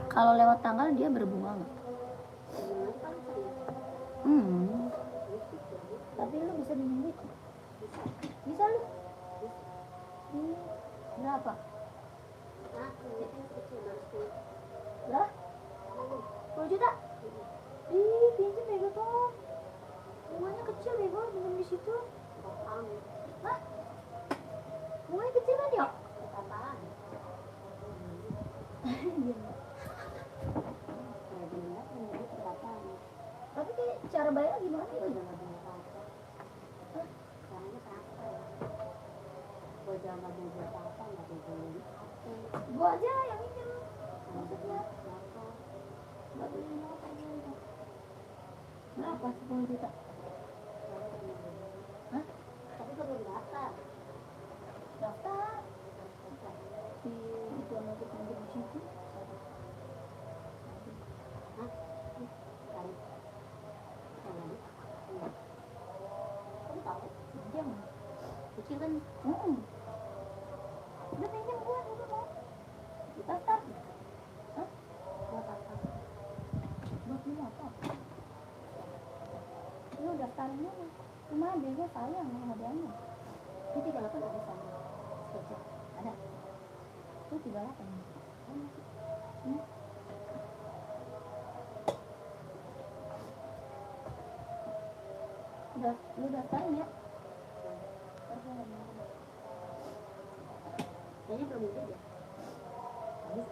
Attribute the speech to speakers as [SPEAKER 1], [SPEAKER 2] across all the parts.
[SPEAKER 1] Kalau lewat tanggal dia berbunga nggak? Tapi lu bisa minjem duit? Bisa lu? Berapa? Lah? 10 juta? Ih, pinjam bego Tom. Bunganya kecil bego, minjem di situ. Hah? Bunganya kecil kan ya? Tapi cara bayar gimana itu? Gua aja yang minjem. Maksudnya nggak beli motor gitu. Berapa 10 juta? Hah? Tapi belum daftar. Daftar? Di itu nanti pinjam di situ. Hah? Kamu tahu? Pinjam. Kecil kan? Udah pinjam gua mau. Daftar. Hah? Buat apa? Buat lu apa? Lu daftarin dulu. Cuma bego sayang sama hadiahnya. Ini 38 ada sama sketsa. Ada. Itu 38. Lu daftarin ya? Kayaknya belum mungkin ya. Habis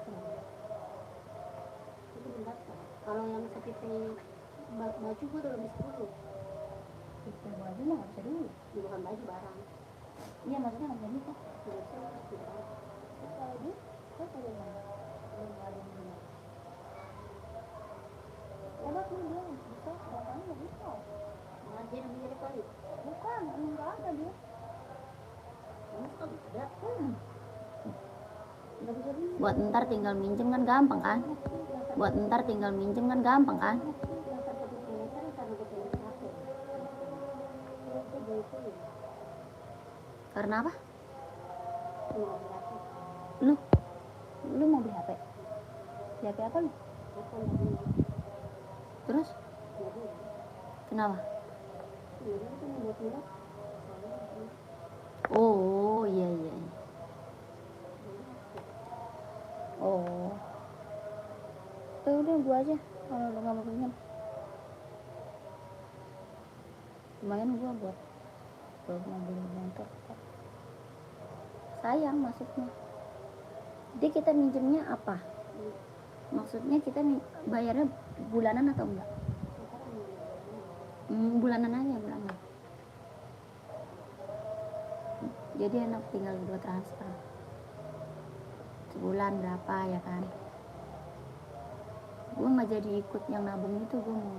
[SPEAKER 1] itu mendaftar. Kalau yang seperti baju gua udah lebih 10. Seperti baju mah nggak bisa dulu. Bukan baju, barang. Iya, maksudnya nggak bisa nikah. Tidak bisa, tidak ada. Kalau dia, saya tidak mana. Belum ada yang bilang. Hebat nih dia, bisa. Bapaknya nggak bisa. Nah, dia udah menjadi kali. Bukan, nggak ada dia. Kamu suka ada? Buat ntar tinggal minjem kan gampang kan? Buat ntar tinggal minjem kan gampang kan? Karena apa? Lu mau beli HP? Beli HP apa lu? Terus? Kenapa? Oh iya. Oh. Udah gua aja kalau lu nggak mau pinjam. Lumayan gua buat mau beli motor. Sayang maksudnya. Jadi kita minjemnya apa? Maksudnya kita bayarnya bulanan atau enggak? Bulanan aja, bulanan. Jadi enak tinggal buat transfer. Sebulan berapa ya kan? Gue nggak jadi ikut yang nabung itu, gue mau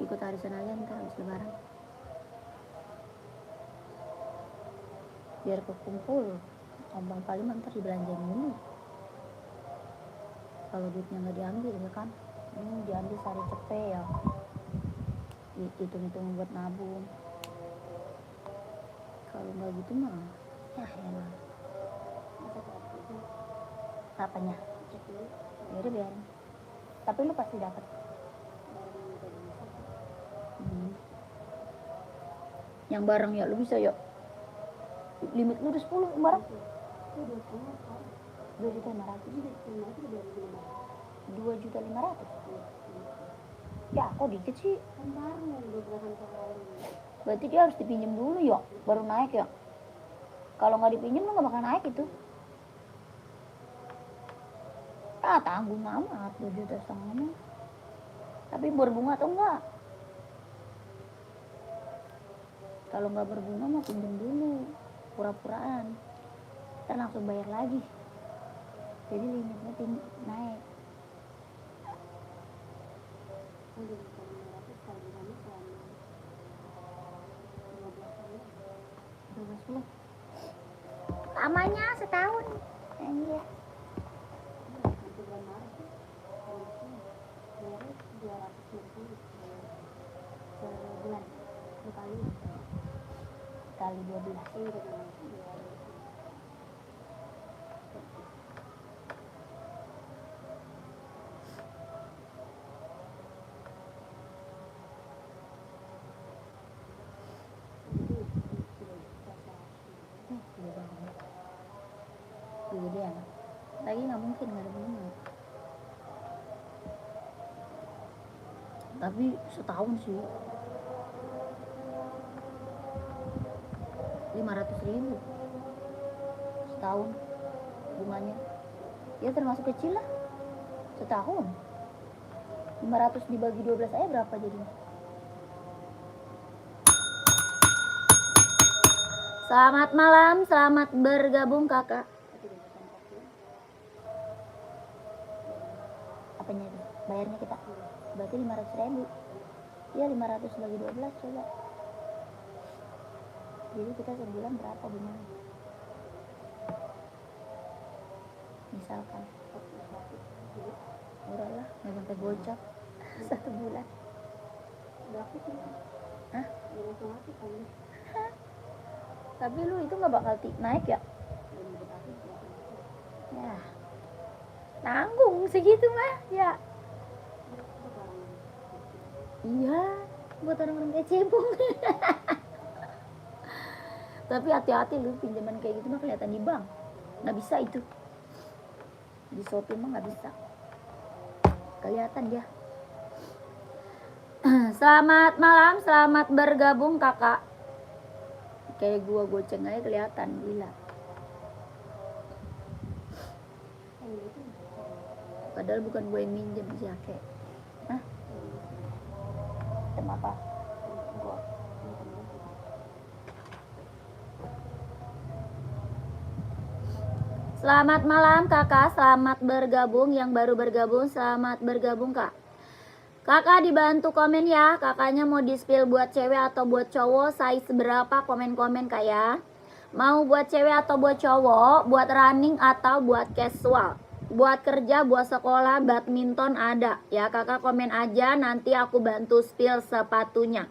[SPEAKER 1] ikut arisan aja ntar habis lebaran. Biar kekumpul, Bang Palim ntar dibelanjain dulu. Kalau duitnya nggak diambil ya kan? Ini diambil sehari cepet ya. Hitung-hitung buat nabung. Kalau nggak gitu mah, ya elah. Apanya? Ya udah biarin. Tapi lu pasti dapat. Yang barang ya lu bisa ya. Limit lu udah 10 barang. 2.500. Ya kok dikit sih? Berarti dia harus dipinjam dulu ya, baru naik ya. Kalau nggak dipinjam lu nggak bakal naik itu. Tanggung amat 2,5 juta. Tapi berbunga atau enggak? Kalau nggak berbunga mah pinjam dulu, pura-puraan. Kita langsung bayar lagi. Jadi limitnya naik. Lamanya setahun. Anjir. Sebulan 2 kali. kali 12. Kegedean. Lagi nggak mungkin nggak ada bunga. Tapi setahun sih 500.000 setahun bunganya. Ya termasuk kecil lah. Setahun 500 dibagi 12 aja berapa jadinya? Selamat malam, selamat bergabung kakak. Apanya itu? Bayarnya kita? Berarti 500.000. Ya 500 bagi 12 coba. Jadi kita sebulan berapa bunganya? Misalkan murah lah, nggak sampai gocap 1 bulan. Hah? Tapi lu itu nggak bakal naik ya? Ya, tanggung segitu mah ya. Iya, buat orang-orang kayak cebong. Tapi hati-hati lu, pinjaman kayak gitu mah kelihatan di bank. Nggak bisa itu. Di Shopee mah nggak bisa. Kelihatan dia. Selamat malam, selamat bergabung kakak. Kayak gua goceng aja kelihatan, gila. Padahal bukan gue yang minjem sih, kayak. Hah? Tem apa? Gua. Selamat malam kakak, selamat bergabung. Yang baru bergabung, selamat bergabung kak. Kakak dibantu komen ya, kakaknya mau di-spill buat cewek atau buat cowok, size berapa, komen-komen kak ya. Mau buat cewek atau buat cowok, buat running atau buat casual, buat kerja, buat sekolah, badminton ada ya. Kakak komen aja, nanti aku bantu spill sepatunya.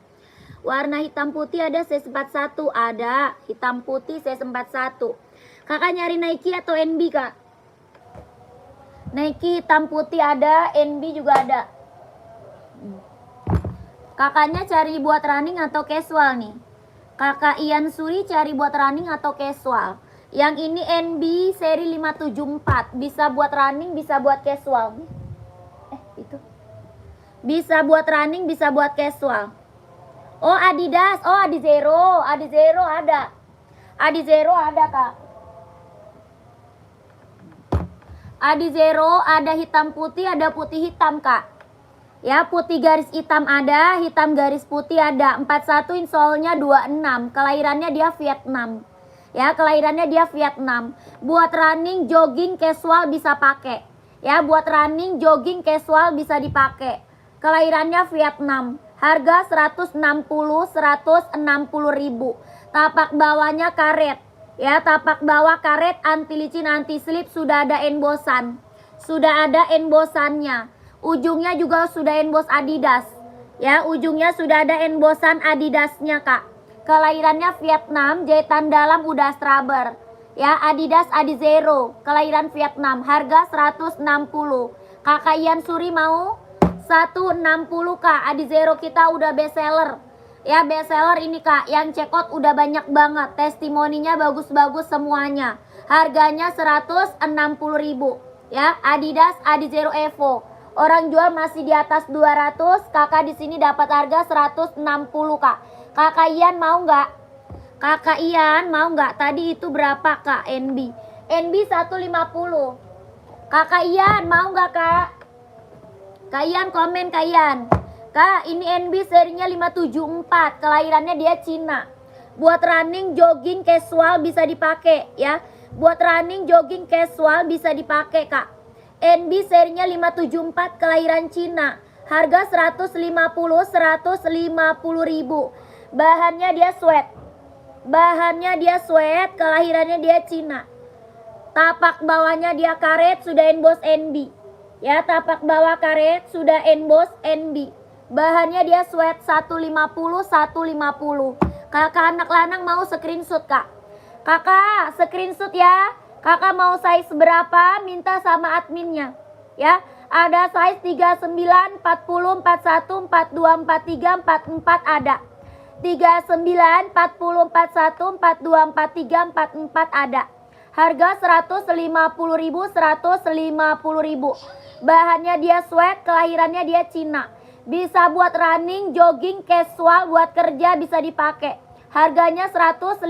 [SPEAKER 1] Warna hitam putih ada size 41, ada hitam putih size 41. Kakak nyari Nike atau NB kak? Nike hitam putih ada, NB juga ada. Kakaknya cari buat running atau casual nih? Kakak Ian Suri cari buat running atau casual? Yang ini NB seri 574, bisa buat running, bisa buat casual. Itu bisa buat running, bisa buat casual. Oh Adidas, oh Adizero, Adizero ada. Adizero ada kak. Adizero ada hitam putih, ada putih hitam kak. Ya, putih garis hitam ada, hitam garis putih ada. 41 insolnya 26. Kelahirannya dia Vietnam. Ya, kelahirannya dia Vietnam. Buat running, jogging, casual bisa pakai. Ya, buat running, jogging, casual bisa dipakai. Kelahirannya Vietnam. Harga 160 ribu. Tapak bawahnya karet. Ya, tapak bawah karet, anti licin, anti slip, sudah ada embosan. Sudah ada embosannya. Ujungnya juga sudah emboss Adidas. Ya, ujungnya sudah ada embosan Adidasnya kak. Kelahirannya Vietnam, jahitan dalam udah straber. Ya, Adidas Adizero, kelahiran Vietnam, harga 160. Kakak Ian Suri mau 160 kak. Adizero kita udah best seller. Ya, best seller ini kak, yang check out udah banyak banget. Testimoninya bagus-bagus semuanya. Harganya 160 ribu. Ya, Adidas Adizero Evo. Orang jual masih di atas 200, kakak di sini dapat harga 160 kak. Kakak Ian mau nggak? Kakak Ian mau nggak? Tadi itu berapa kak NB? NB 150. Kakak Ian mau nggak kak? Kak Ian komen kak Ian. Kak ini NB serinya 574, kelahirannya dia Cina. Buat running, jogging, casual bisa dipakai ya. Buat running, jogging, casual bisa dipakai kak. NB serinya 574, kelahiran Cina. Harga 150 ribu. Bahannya dia sweat. Bahannya dia sweat, kelahirannya dia Cina. Tapak bawahnya dia karet, sudah emboss NB. Ya, tapak bawah karet, sudah emboss NB. Bahannya dia sweat 150.
[SPEAKER 2] Kakak anak lanang mau screenshot kak. Kakak screenshot ya. Kakak mau size berapa minta sama adminnya. Ya, ada size 39, 40, 41, 42, 43, 44 ada. 39, 40, 41, 42, 43, 44 ada. Harga 150.000, 150.000. Bahannya dia sweat, kelahirannya dia Cina. Bisa buat running, jogging, casual, buat kerja bisa dipakai. Harganya 150.000.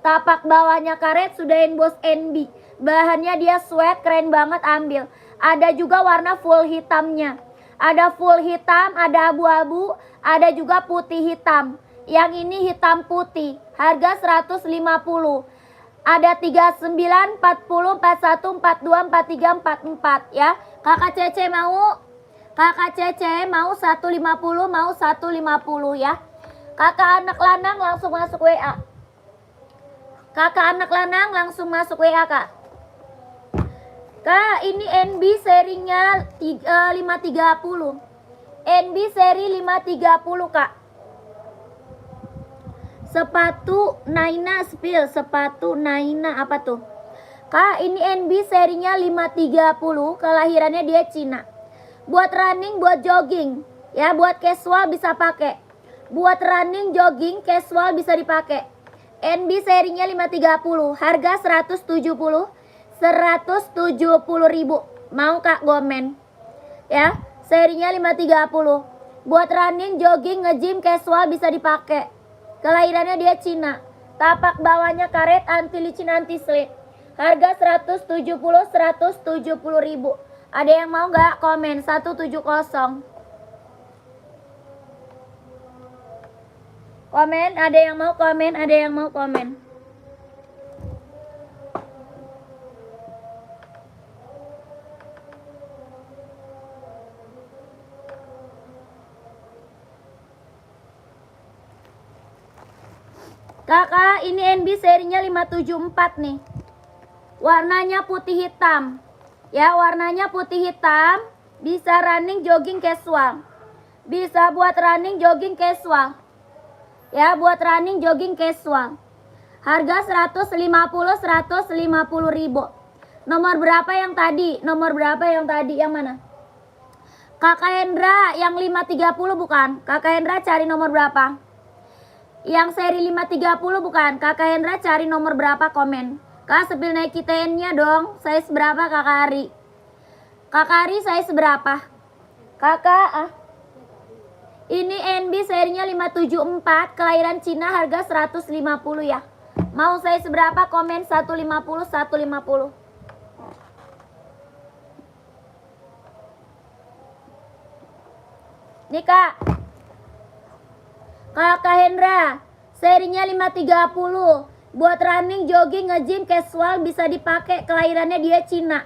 [SPEAKER 2] Tapak bawahnya karet, sudah emboss NB. Bahannya dia sweat, keren banget, ambil. Ada juga warna full hitamnya. Ada full hitam, ada abu-abu, ada juga putih hitam. Yang ini hitam putih. Harga 150. Ada 39, 40, 41, 42, 43, 44 ya. Kakak Cece mau? Kakak Cece mau 150, mau 150 ya. Kakak anak lanang langsung masuk WA. Kakak anak lanang langsung masuk WA kak. Kak, ini NB serinya 530. NB seri 530 kak. Sepatu Naina Spill, sepatu Naina apa tuh? Kak, ini NB serinya 530, kelahirannya dia Cina. Buat running, buat jogging, ya buat casual bisa pakai. Buat running, jogging, casual bisa dipakai. NB serinya 530, harga 170. 170.000. Mau kak gomen? Ya, serinya 530. Buat running, jogging, nge-gym, casual bisa dipakai. Kelahirannya dia Cina. Tapak bawahnya karet, anti licin, anti slip. Harga 170, 170.000. Ada yang mau nggak? Komen 170. Komen, ada yang mau komen, ada yang mau komen. Kakak, ini NB serinya 574 nih. Warnanya putih hitam. Ya, warnanya putih hitam. Bisa running, jogging, casual. Bisa buat running, jogging, casual. Ya, buat running, jogging, casual. Harga 150, 150.000. Nomor berapa yang tadi? Nomor berapa yang tadi? Yang mana? Kakak Hendra yang 530 bukan? Kakak Hendra cari nomor berapa? Yang seri 530 bukan? Kakak Hendra cari nomor berapa, komen. Kak, sepil naik TN-nya dong. Size berapa Kakak Ari? Kakak Ari size berapa? Kakak, ini NB serinya 574, kelahiran Cina, harga 150 ya. Mau size berapa? Komen 150, 150. Nih Kak. Kakak Hendra, serinya 530. Buat running, jogging, nge-gym, casual bisa dipakai. Kelahirannya dia Cina.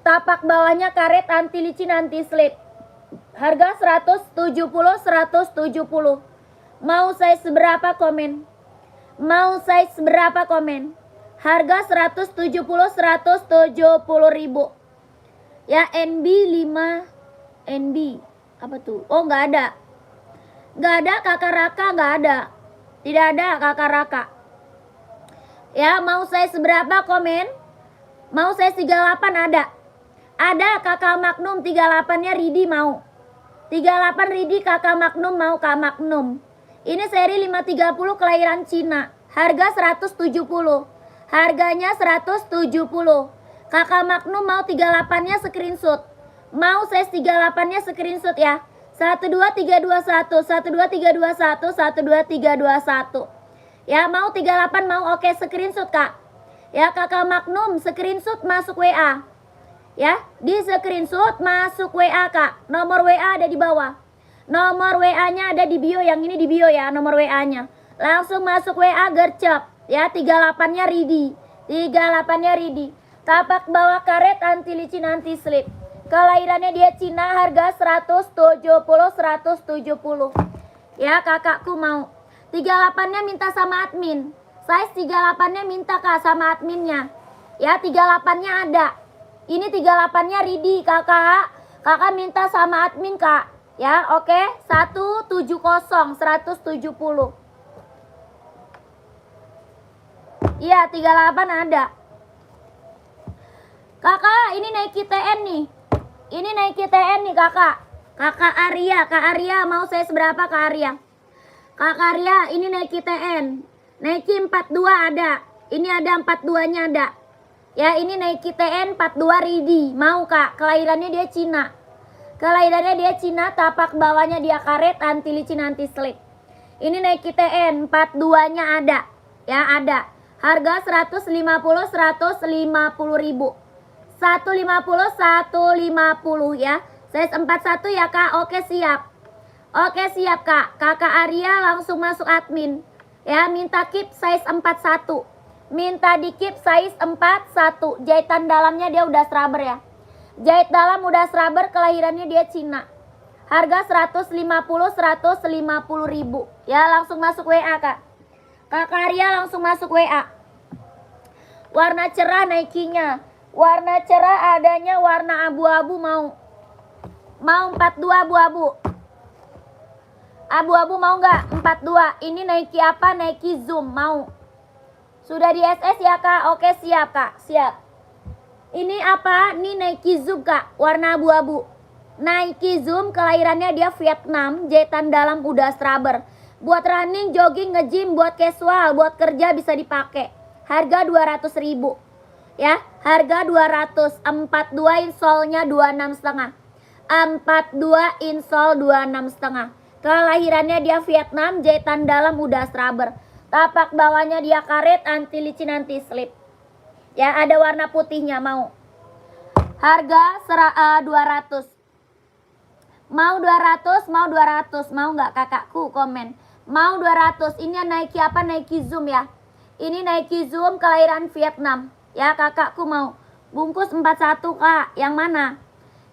[SPEAKER 2] Tapak bawahnya karet, anti licin, anti slip. Harga 170, 170. Mau size berapa? Komen. Mau size berapa? Komen. Harga 170, 170.000. Ya, NB 5. NB apa tuh? Oh, nggak ada. Nggak ada Kakak Raka, nggak ada. Tidak ada Kakak Raka. Ya, mau size berapa? Komen. Mau size 38 ada. Ada Kakak Magnum 38-nya Ridi mau. 38 Ridi Kakak Magnum mau Kak Magnum. Ini seri 530 kelahiran Cina. Harga 170. Harganya 170. Kakak Magnum mau 38-nya screenshot. Mau size 38-nya screenshot ya. 12321, 12321, 12321. Ya, mau 38 mau oke screenshot Kak. Ya, Kakak Magnum screenshot masuk WA. Ya, di screenshot masuk WA Kak. Nomor WA ada di bawah. Nomor WA-nya ada di bio, yang ini di bio ya, nomor WA-nya. Langsung masuk WA gercep. Ya, 38-nya Ridi. 38-nya Ridi. Tapak bawah karet, anti licin, anti slip. Kelahirannya dia Cina, harga 170, 170. Ya, kakakku mau. 38-nya minta sama admin. Size 38-nya minta Kak sama adminnya. Ya, 38-nya ada. Ini 38-nya Ridi, Kakak. Kakak minta sama admin, Kak. Ya, oke. 170, 170. Iya, 38 ada. Kakak, ini Nike TN nih. Ini Nike TN nih, Kakak. Kakak Arya, Kak Arya mau saya seberapa Kak Arya? Kak Arya, ini Nike TN. Nike 42 ada. Ini ada 42-nya ada. Ya, ini Nike TN 42 ready. Mau Kak? Kelahirannya dia Cina. Kelahirannya dia Cina, tapak bawahnya dia karet, anti licin, anti slip. Ini Nike TN 42-nya ada. Ya, ada. Harga 150 ribu. 150 ya. Size 41 ya Kak. Oke siap. Oke siap Kak. Kakak Arya langsung masuk admin. Ya, minta keep size 41. Minta di keep size 41. Jahitan dalamnya dia udah rubber ya. Jahit dalam udah rubber, kelahirannya dia Cina. Harga 150 ribu. Ya, langsung masuk WA Kak. Kakak Arya langsung masuk WA. Warna cerah Nike-nya. Warna cerah adanya warna abu-abu mau. Mau 42 abu-abu. Abu-abu mau nggak? 42. Ini Nike apa? Nike Zoom mau. Sudah di SS ya Kak? Oke siap Kak. Siap. Ini apa? Ini Nike Zoom Kak. Warna abu-abu. Nike Zoom kelahirannya dia Vietnam. Jahitan dalam udah rubber. Buat running, jogging, nge-gym, buat casual, buat kerja bisa dipakai. Harga 200 ribu. Ya, harga 200. 42 insole-nya 26,5. 42 insole 26,5. Kelahirannya dia Vietnam, jahitan dalam udah rubber. Tapak bawahnya dia karet, anti licin, anti slip. Ya, ada warna putihnya mau. Harga 200. Mau 200, mau 200. Mau nggak kakakku komen? Mau 200. Ini Nike apa? Nike Zoom ya. Ini Nike Zoom kelahiran Vietnam. Ya, kakakku mau. Bungkus 41 Kak. Yang mana?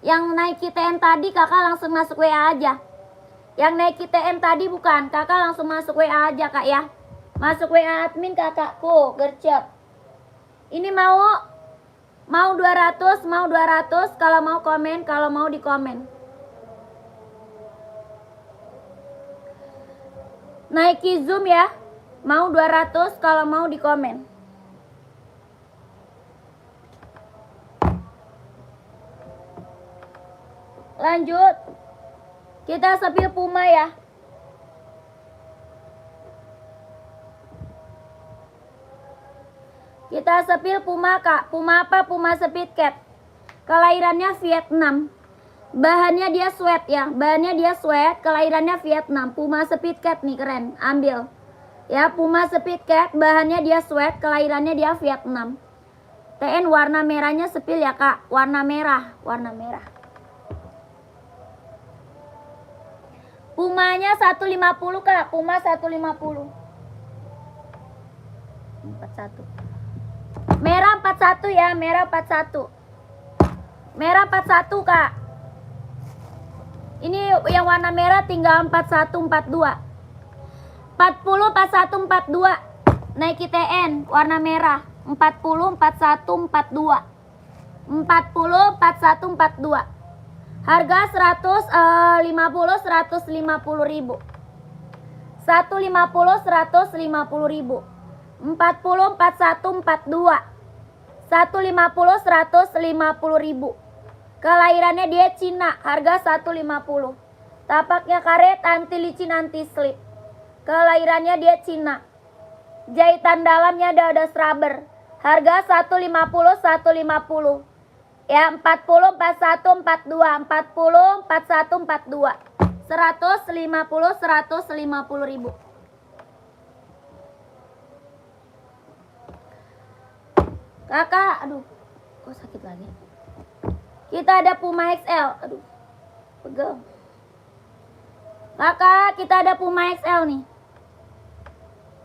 [SPEAKER 2] Yang Nike TN tadi kakak langsung masuk WA aja. Yang Nike TN tadi bukan. Kakak langsung masuk WA aja Kak ya. Masuk WA admin kakakku. Gercep. Ini mau 200, mau 200. Kalau mau komen, kalau mau di komen. Nike Zoom ya. Mau 200, kalau mau di komen. Lanjut. Kita sepil Puma ya. Kita sepil Puma Kak. Puma apa? Puma Speed Cat. Kelahirannya Vietnam. Bahannya dia sweat ya. Bahannya dia sweat. Kelahirannya Vietnam. Puma Speed Cat nih keren. Ambil. Ya, Puma Speed Cat. Bahannya dia sweat. Kelahirannya dia Vietnam. TN warna merahnya sepil ya Kak. Warna merah. Warna merah. Pumanya 150 Kak. Puma 150. 41. Merah 41 ya. Merah 41. Merah 41 Kak. Ini yang warna merah tinggal 41, 42. 40, 41, 42. Nike TN warna merah. 40, 41, 42. 40, 41, 42. Harga 150 ribu. 150 ribu. 40, 41, 42. 150 ribu. Kelahirannya dia Cina. Harga 150. Tapaknya karet, anti licin, anti slip. Kelahirannya dia Cina. Jahitan dalamnya ada rubber. Harga 150. Ya, 40, 41, 42. 40, 41, 42. 150 ribu. Kakak, aduh, kok sakit lagi. Kita ada Puma XL, aduh, pegel. Kakak, kita ada Puma XL nih.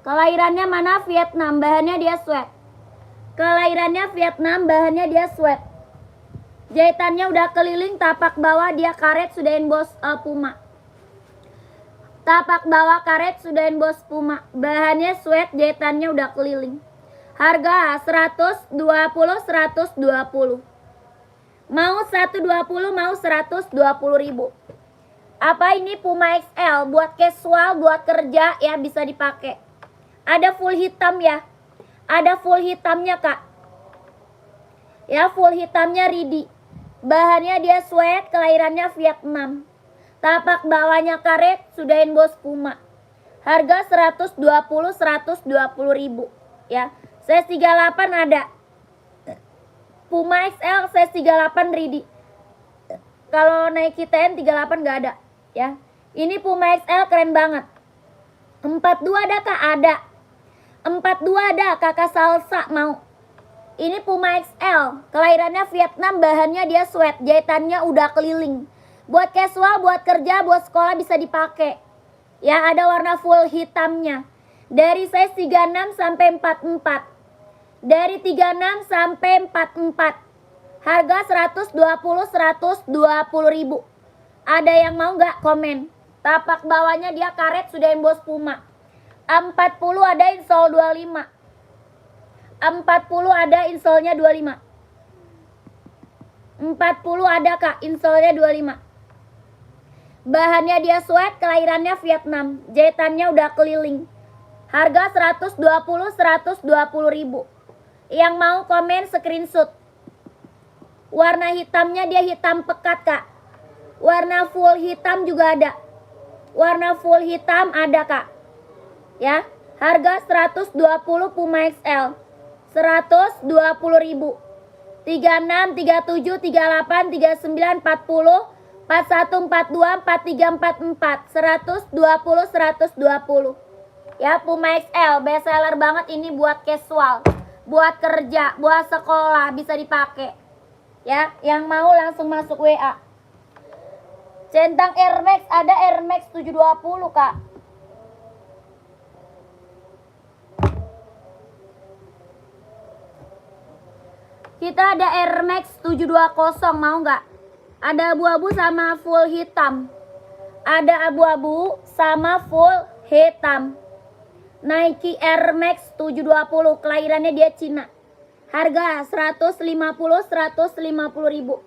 [SPEAKER 2] Kelahirannya mana? Vietnam, bahannya dia sweat. Kelahirannya Vietnam, bahannya dia sweat. Jahitannya udah keliling, tapak bawah dia karet, sudah emboss Puma. Tapak bawah karet, sudah emboss Puma. Bahannya sweat, jahitannya udah keliling. Harga 120. Mau 120, mau 120 ribu. Apa ini Puma XL, buat casual, buat kerja ya bisa dipakai. Ada full hitam ya. Ada full hitamnya, Kak. Ya, full hitamnya Ridi. Bahannya dia sweat, kelahirannya Vietnam. Tapak bawahnya karet, sudahin bos Puma. Harga 120 ribu ya. Size 38 ada. Puma XL size 38 Ridi. Kalau Nike TN 38 nggak ada ya. Ini Puma XL keren banget. 42 ada Kak? Ada. 42 ada, Kakak Salsa mau. Ini Puma XL, kelahirannya Vietnam, bahannya dia sweat, jahitannya udah keliling. Buat casual, buat kerja, buat sekolah bisa dipakai. Ya, ada warna full hitamnya. Dari size 36 sampai 44. Dari 36 sampai 44. Harga 120 ribu. Ada yang mau nggak? Komen. Tapak bawahnya dia karet, sudah embos Puma. 40 ada insole 25. 40 ada insolnya 25. 40 ada Kak, insolnya 25. Bahannya dia sweat, kelahirannya Vietnam. Jahitannya udah keliling. Harga 120 ribu. Yang mau komen screenshot. Warna hitamnya dia hitam pekat Kak. Warna full hitam juga ada. Warna full hitam ada Kak. Ya, harga 120 Puma XL. 120 ribu. 36, 37, 38, 39, 40, 41, 42, 43, 44. 120. Ya, Puma XL best seller banget ini buat casual, buat kerja, buat sekolah bisa dipakai. Ya, yang mau langsung masuk WA. Centang Air Max ada Air Max 720 Kak. Kita ada Air Max 720, mau nggak? Ada abu-abu sama full hitam. Ada abu-abu sama full hitam. Nike Air Max 720, kelahirannya dia Cina. Harga 150 ribu.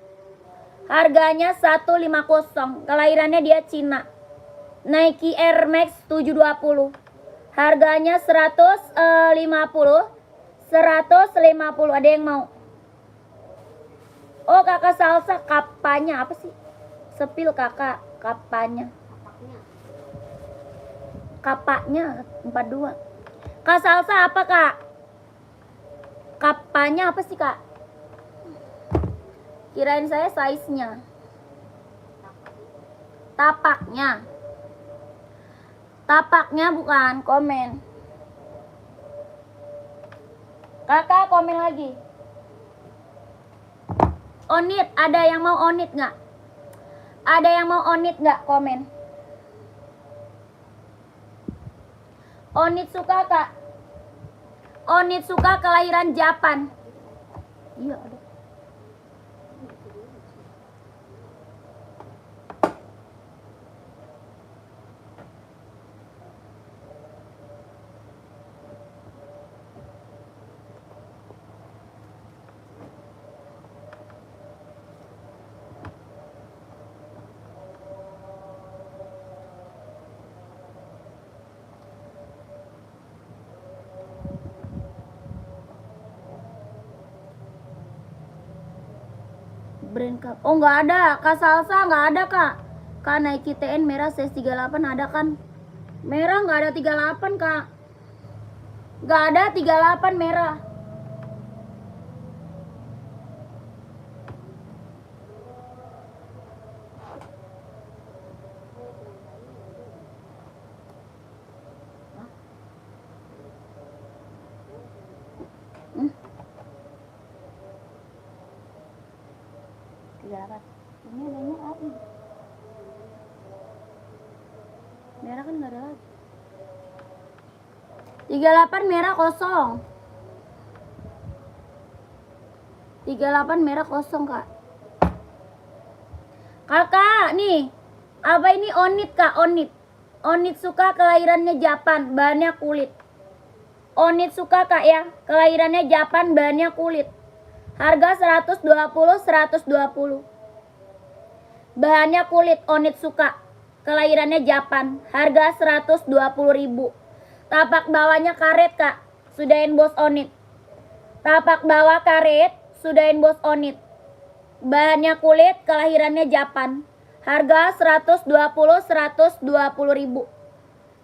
[SPEAKER 2] Harganya 150, kelahirannya dia Cina. Nike Air Max 720. Harganya 150. Ada yang mau? Oh, Kakak Salsa, kapanya apa sih? Sepil Kakak, kapanya. Kapaknya 42. Kak Salsa apa Kak? Kapanya apa sih Kak? Kirain saya size-nya. Tapaknya. Tapaknya bukan, komen. Kakak komen lagi. Onit, ada yang mau onit nggak? Ada yang mau onit nggak? Komen. Onit suka Kak. Onit suka kelahiran Japan. Iya ada. Brand Kak. Oh nggak ada, Kak Salsa nggak ada Kak. Kak Nike TN merah size 38 ada kan? Merah nggak ada 38 Kak. Nggak ada 38 merah. Ini adanya AI. Merah kan nggak ada lagi. 38 merah kosong. 38 merah kosong Kak. Kakak nih, apa ini onit Kak? Onit. Onit suka kelahirannya Japan, bahannya kulit. Onit suka Kak ya, kelahirannya Japan, bahannya kulit. Harga 120. Bahannya kulit, onit suka. kelahirannya Japan, harga 120.000. Tapak bawahnya karet kak, sudah emboss on it. Tapak bawah karet, sudah emboss on it. Bahannya kulit, kelahirannya Japan, harga 120.000.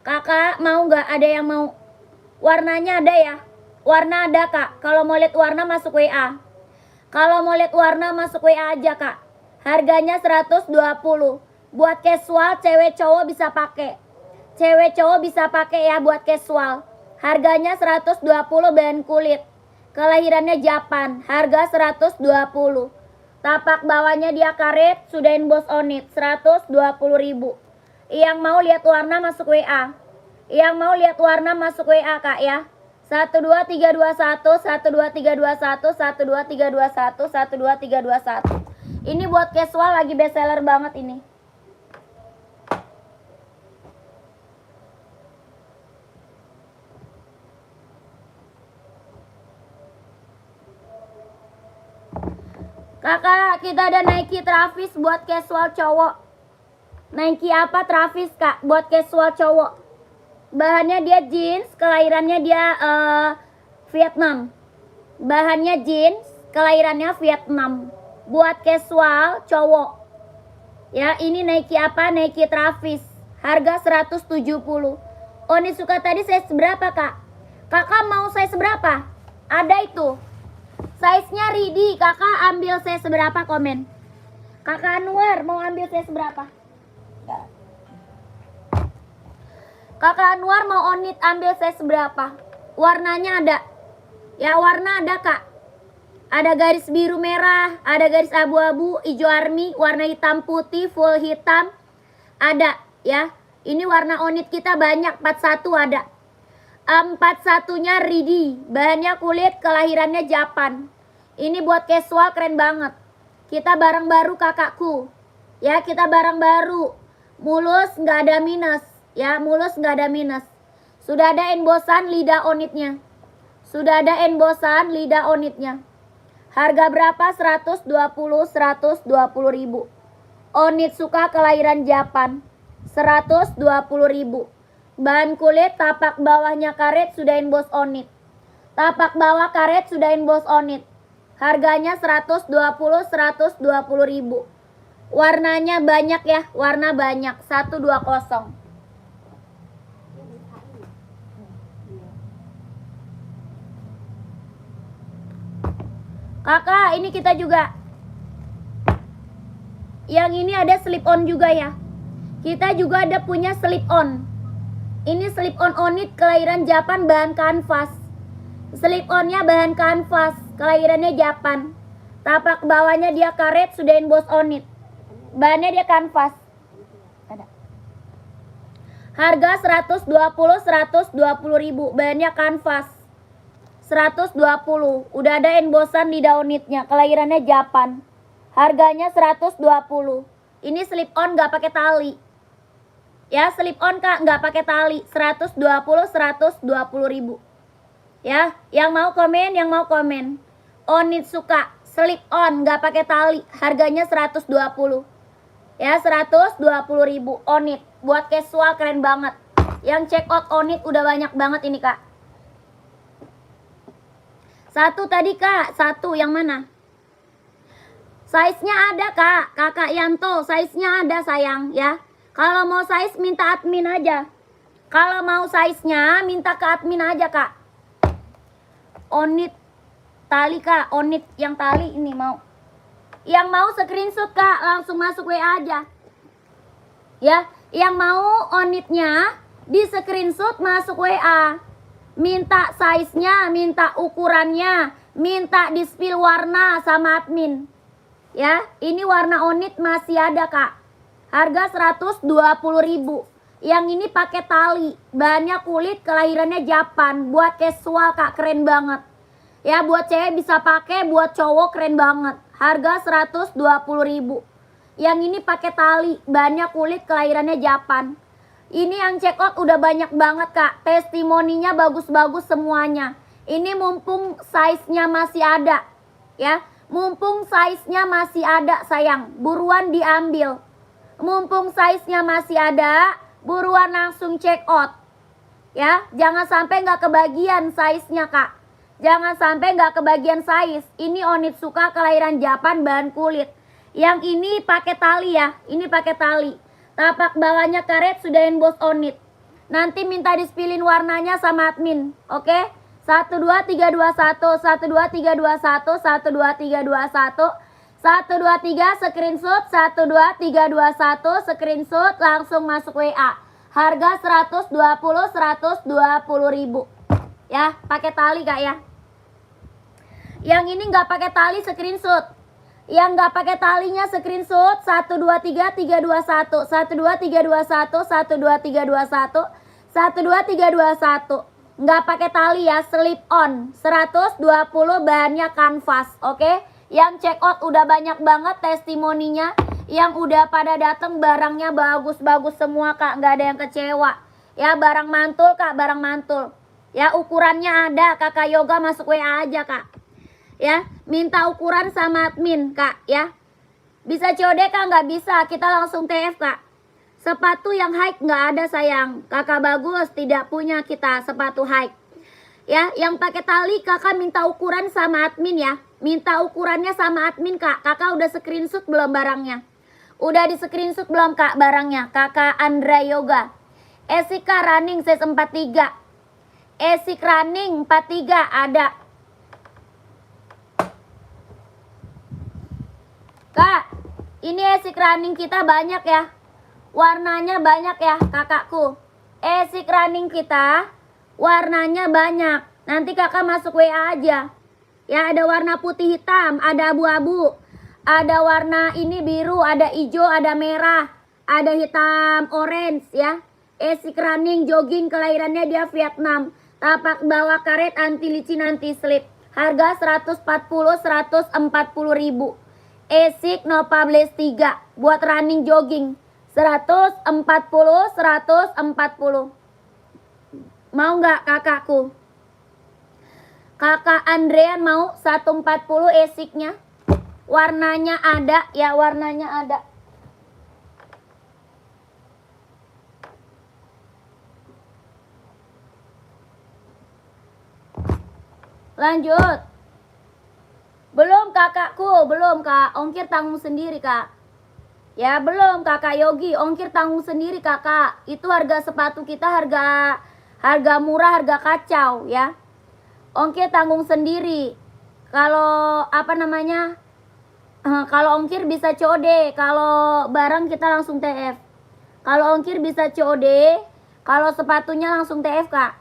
[SPEAKER 2] Kakak mau nggak? Ada yang mau? Warnanya ada ya? Warna ada kak. Kalau mau lihat warna masuk WA. Kalau mau lihat warna masuk WA aja kak. Harganya 120. Buat casual, cewek cowok bisa pakai. Cewek cowok bisa pakai ya buat casual. Harganya 120 bahan kulit. Kelahirannya Japan, harga 120. Tapak bawahnya dia karet, sudah emboss on it, 120.000. Yang mau lihat warna masuk WA. Yang mau lihat warna masuk WA kak ya. 12321, 12321, 12321, 12321. Ini buat casual lagi best seller banget ini. Kakak, kita ada Nike Travis buat casual cowok. Nike apa Travis kak? Buat casual cowok. Bahannya dia jeans, kelahirannya dia Vietnam. Bahannya jeans, kelahirannya Vietnam. Buat casual cowok. Ya, ini Nike apa? Nike Travis. Harga 170. Oni suka tadi size berapa kak? Kakak mau size berapa? Ada itu. Size-nya ready. Kakak ambil size berapa komen? Kakak Anwar mau ambil size berapa? Kakak Anwar mau on it ambil size berapa? Warnanya ada. Ya warna ada kak. Ada garis biru merah, ada garis abu-abu, hijau army, warna hitam putih, full hitam. Ada ya. Ini warna on it kita banyak, 41 ada. 41-nya ready. Bahannya kulit, kelahirannya Japan. Ini buat casual keren banget. Kita barang baru kakakku. Ya, kita barang baru. Mulus nggak ada minus. Ya, mulus nggak ada minus. Sudah ada embossan lidah onitnya. Sudah ada embossan lidah onitnya. Harga berapa? 120.000. Onit suka kelahiran Japan. 120.000. Bahan kulit, tapak bawahnya karet, sudah emboss onit. Tapak bawah karet, sudah emboss onit. Harganya 120.000. Warnanya banyak ya, warna banyak. 120. Kakak, ini kita juga. Yang ini ada slip on juga ya. Kita juga ada punya slip on. Ini slip on onit kelahiran Japan, bahan kanvas. Slip onnya bahan kanvas, kelahirannya Japan. Tapak bawahnya dia karet, sudah emboss onit. Bahannya dia kanvas. Ada. Harga 120.000. Bahannya kanvas. 120. Udah ada embossan lidah onitnya, kelahirannya Japan. Harganya 120. Ini slip on nggak pakai tali. Ya, slip on kak nggak pakai tali. 120.000. Ya, yang mau komen, yang mau komen. Onit suka slip on nggak pakai tali. Harganya 120. Ya, 120.000 onit. Buat casual keren banget. Yang check out onit udah banyak banget ini kak. Satu tadi kak, satu yang mana? Size-nya ada kak, kakak Yanto, size-nya ada sayang ya. Kalau mau size minta admin aja. Kalau mau size-nya minta ke admin aja kak. Onit tali kak, onit yang tali ini mau. Yang mau screenshot kak, langsung masuk WA aja. Ya, yang mau onitnya di screenshot masuk WA. Minta size-nya, minta ukurannya, minta di spill warna sama admin. Ya, ini warna onit masih ada kak. Harga 120.000. Yang ini pakai tali, bahannya kulit, kelahirannya Japan. Buat casual kak, keren banget. Ya, buat cewek bisa pakai, buat cowok keren banget. Harga 120.000. Yang ini pakai tali, bahannya kulit, kelahirannya Japan. Ini yang check out udah banyak banget kak. Testimoninya bagus-bagus semuanya. Ini mumpung size-nya masih ada. Ya, mumpung size-nya masih ada sayang. Buruan diambil. Mumpung size-nya masih ada, buruan langsung check out. Ya, jangan sampai nggak kebagian size-nya, Kak. Jangan sampai nggak kebagian size. Ini Onitsuka kelahiran Jepang, bahan kulit. Yang ini pakai tali ya, ini pakai tali. Tapak bawahnya karet, sudah emboss Onit. Nanti minta dispilin warnanya sama admin, oke? 12321, 12321, 12321, 123 screenshot, 12321 screenshot, langsung masuk WA. Harga 120 ribu. Ya, pakai tali Kak ya. Yang ini nggak pakai tali screenshot. Yang nggak pakai talinya screenshot 123321, 12321, 12321, 12321. Nggak pakai tali ya, slip on. 120 bahannya kanvas, oke? Yang check out udah banyak banget testimoninya. Yang udah pada dateng barangnya bagus-bagus semua Kak, nggak ada yang kecewa. Ya, barang mantul Kak, barang mantul. Ya, ukurannya ada, Kakak Yoga masuk WA aja Kak. Ya, minta ukuran sama admin Kak ya. Bisa COD Kak? Nggak bisa, kita langsung TF Kak. Sepatu yang high nggak ada sayang. Kakak bagus, tidak punya kita sepatu high. Ya, yang pakai tali Kakak minta ukuran sama admin ya. Minta ukurannya sama admin Kak. Kakak udah screenshot belum barangnya? Udah di screenshot belum Kak barangnya? Kakak Andra Yoga. Esika running size 43. Esik running 43 ada. Kak, ini esik running kita banyak ya. Warnanya banyak ya kakakku. Esik running kita warnanya banyak. Nanti kakak masuk WA aja. Ya, ada warna putih hitam, ada abu-abu. Ada warna ini biru, ada hijau, ada merah. Ada hitam orange ya. Esik running jogging kelahirannya dia Vietnam. Tapak bawah karet, anti licin, anti slip. Harga 140 ribu. Esik no publish 3 buat running jogging 140. Mau nggak kakakku? Kakak Andrean mau 140 esiknya. Warnanya ada ya, warnanya ada. Lanjut. Belum kakakku, belum Kak. Ongkir tanggung sendiri Kak. Ya belum Kakak Yogi, ongkir tanggung sendiri Kakak. Itu harga sepatu kita harga murah, harga kacau ya. Ongkir tanggung sendiri. Kalau apa namanya? Kalau ongkir bisa COD, kalau barang kita langsung TF. Kalau ongkir bisa COD, kalau sepatunya langsung TF Kak.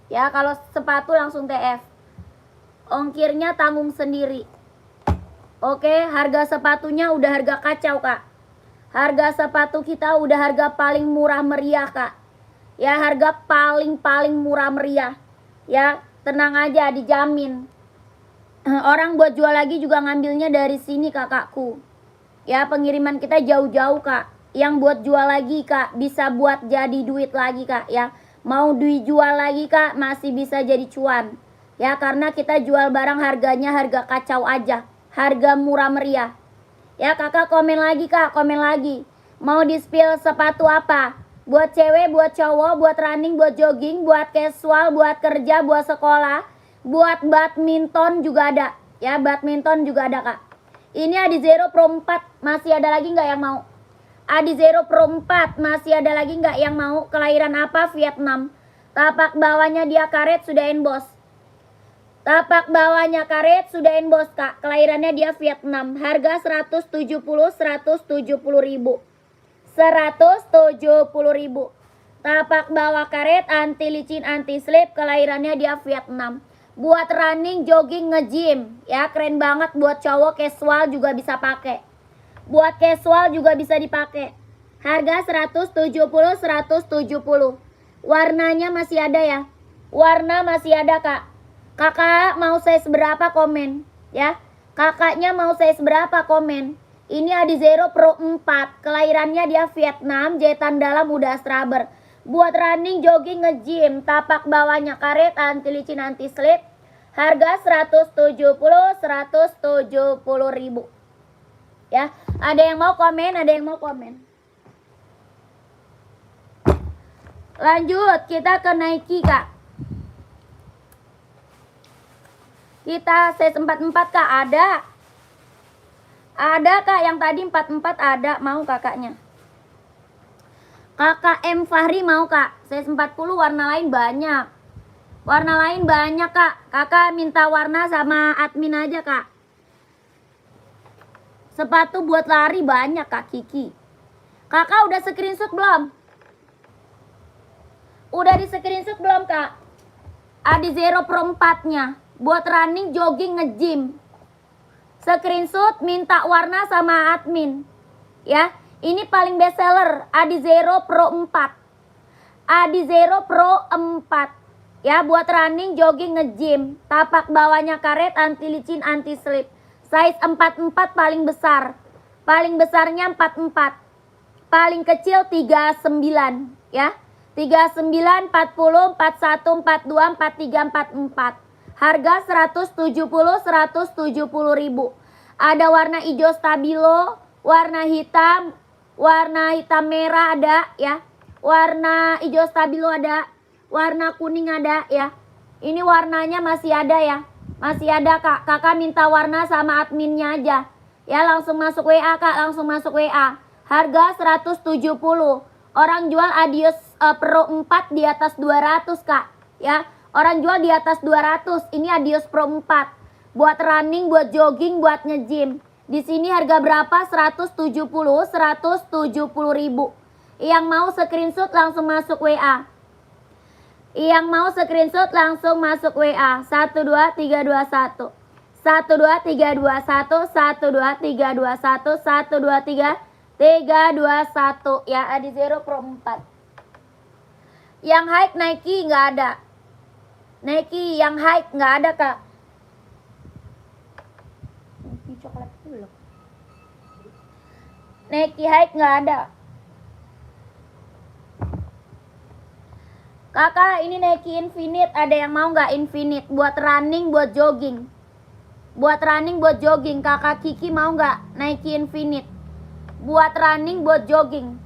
[SPEAKER 2] Ya, kalau sepatu langsung TF. Ongkirnya tanggung sendiri. Oke, harga sepatunya udah harga kacau Kak. Harga sepatu kita udah harga paling murah meriah Kak. Ya, harga paling murah meriah. Ya, tenang aja, dijamin. Orang buat jual lagi juga ngambilnya dari sini kakakku. Ya, pengiriman kita jauh-jauh Kak. Yang buat jual lagi Kak, bisa buat jadi duit lagi Kak ya. Mau dijual lagi Kak, masih bisa jadi cuan. Ya, karena kita jual barang harganya harga kacau aja. Harga murah meriah. Ya, kakak komen lagi Kak, komen lagi. Mau di-spill sepatu apa? Buat cewek, buat cowok, buat running, buat jogging, buat casual, buat kerja, buat sekolah. Buat badminton juga ada. Ya, badminton juga ada Kak. Ini Adizero Pro 4, masih ada lagi nggak yang mau? Adizero Pro 4, masih ada lagi nggak yang mau? Kelahiran apa? Vietnam. Tapak bawahnya dia karet, sudah emboss. Tapak bawahnya karet, sudah emboss Kak. Kelahirannya dia Vietnam. Harga 170 ribu. 170 ribu. Tapak bawah karet, anti licin, anti slip. Kelahirannya dia Vietnam. Buat running, jogging, nge-gym. Ya, keren banget. Buat cowok casual juga bisa pakai. Buat casual juga bisa dipakai. Harga 170. Warnanya masih ada ya. Warna masih ada Kak. Kakak mau size berapa komen ya? Kakaknya mau size berapa komen? Ini Adizero Pro 4. Kelahirannya dia Vietnam, jahitan dalam udah rubber. Buat running, jogging, nge-gym. Tapak bawahnya karet, anti licin, anti slip. Harga 170 ribu. Ya, ada yang mau komen, ada yang mau komen. Lanjut, kita ke Nike, Kak. Kita size 44, Kak. Ada, Kak, yang tadi 44 ada. Mau kakaknya? Kakak M Fahri mau, Kak. Size 40 warna lain banyak. Warna lain banyak, Kak. Kakak minta warna sama admin aja, Kak. Sepatu buat lari banyak, Kak Kiki. Kakak udah screenshot belum? Udah di screenshot belum, Kak? Adizero Pro 4-nya. Buat running, jogging, nge-gym. Screenshot, minta warna sama admin. Ya, ini paling best seller. Adizero Pro 4. Adizero Pro 4. Ya, buat running, jogging, nge-gym. Tapak bawahnya karet, anti licin, anti slip. Size 44 paling besar. Paling besarnya 44. Paling kecil 39, ya. 39, 40, 41, 42, 43, 44. Harga 170 ribu. Ada warna hijau stabilo, warna hitam merah ada, ya. Warna hijau stabilo ada, warna kuning ada, ya. Ini warnanya masih ada, ya. Masih ada, Kak. Kakak minta warna sama adminnya aja. Ya, langsung masuk WA, Kak. Langsung masuk WA. Harga 170. Orang jual Adios Pro 4 di atas 200, Kak. Ya, orang jual di atas 200. Ini Adios Pro 4. Buat running, buat jogging, buat nge-gym. Di sini harga berapa? 170 ribu. Yang mau screenshot langsung masuk WA. Yang mau screenshot langsung masuk WA. 12321. 12321, 12321, 12321, ya. Adizero Pro 4. Yang high Nike nggak ada. Nike yang high nggak ada, Kak. Nike coklat dulu. Nike high nggak ada. Kakak, ini Nike Infinite. Ada yang mau nggak Infinite? Buat running, buat jogging. Buat running, buat jogging. Kakak Kiki mau nggak Nike Infinite? Buat running, buat jogging.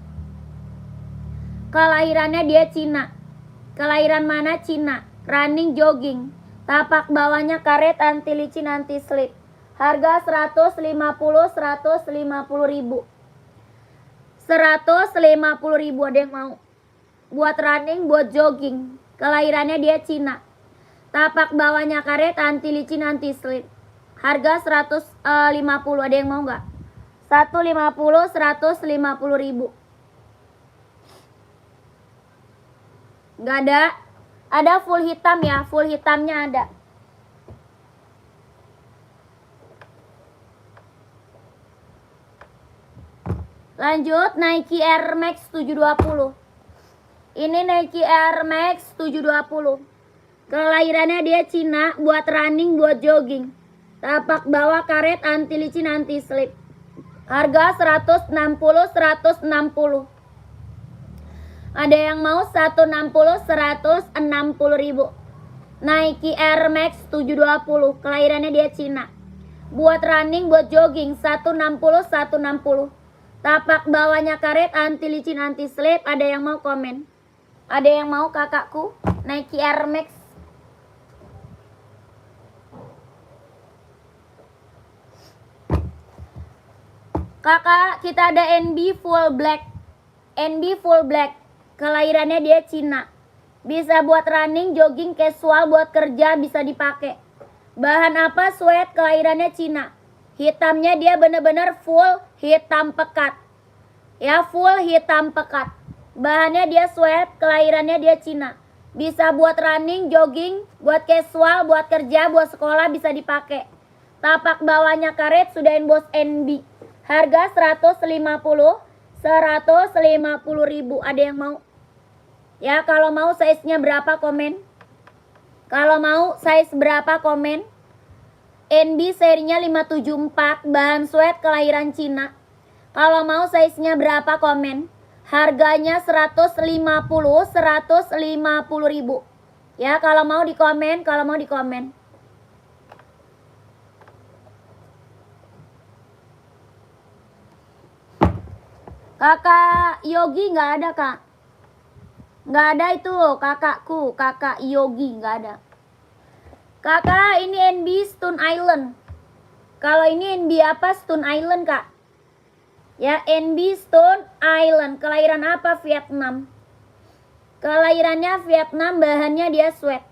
[SPEAKER 2] Kelahirannya dia Cina. Kelahiran mana? Cina. Running, jogging. Tapak bawahnya karet, anti licin, anti slip. Harga 150 ribu. 150 ribu, ada yang mau? Buat running, buat jogging. Kelahirannya dia Cina. Tapak bawahnya karet, anti licin, anti slip. Harga 150, ada yang mau nggak? 150 ribu. Nggak ada. Ada full hitam, ya. Full hitamnya ada. Lanjut, Nike Air Max 720. Ini Nike Air Max 720. Kelahirannya dia Cina. Buat running, buat jogging. Tapak bawah karet, anti licin, anti slip. Harga 160 Ada yang mau 160 ribu. Nike Air Max 720. Kelahirannya dia Cina. Buat running, buat jogging 160. Tapak bawahnya karet, anti licin, anti slip. Ada yang mau komen? Ada yang mau, kakakku? Nike Air Max. Kakak, kita ada NB full black. NB full black. Kelahirannya dia Cina. Bisa buat running, jogging, casual, buat kerja bisa dipakai. Bahan apa? Sweat. Kelahirannya Cina. Hitamnya dia bener-bener full hitam pekat. Ya, full hitam pekat. Bahannya dia sweat. Kelahirannya dia Cina. Bisa buat running, jogging, buat casual, buat kerja, buat sekolah bisa dipakai. Tapak bawahnya karet, sudah emboss NB. Harga 150 ribu. Ada yang mau? Ya, kalau mau size-nya berapa, komen? Kalau mau size berapa, komen? NB serinya 574, bahan sweat, kelahiran Cina. Kalau mau size-nya berapa, komen? Harganya 150 ribu. Ya, kalau mau di komen, kalau mau di komen. Kakak Yogi nggak ada, Kak. Nggak ada itu kakakku, kakak Yogi, nggak ada. Kakak ini NB Stone Island. Kalau ini NB apa? Stone Island kak. Ya NB Stone Island. Kelahiran apa? Vietnam. Kelahirannya Vietnam, bahannya dia sweat.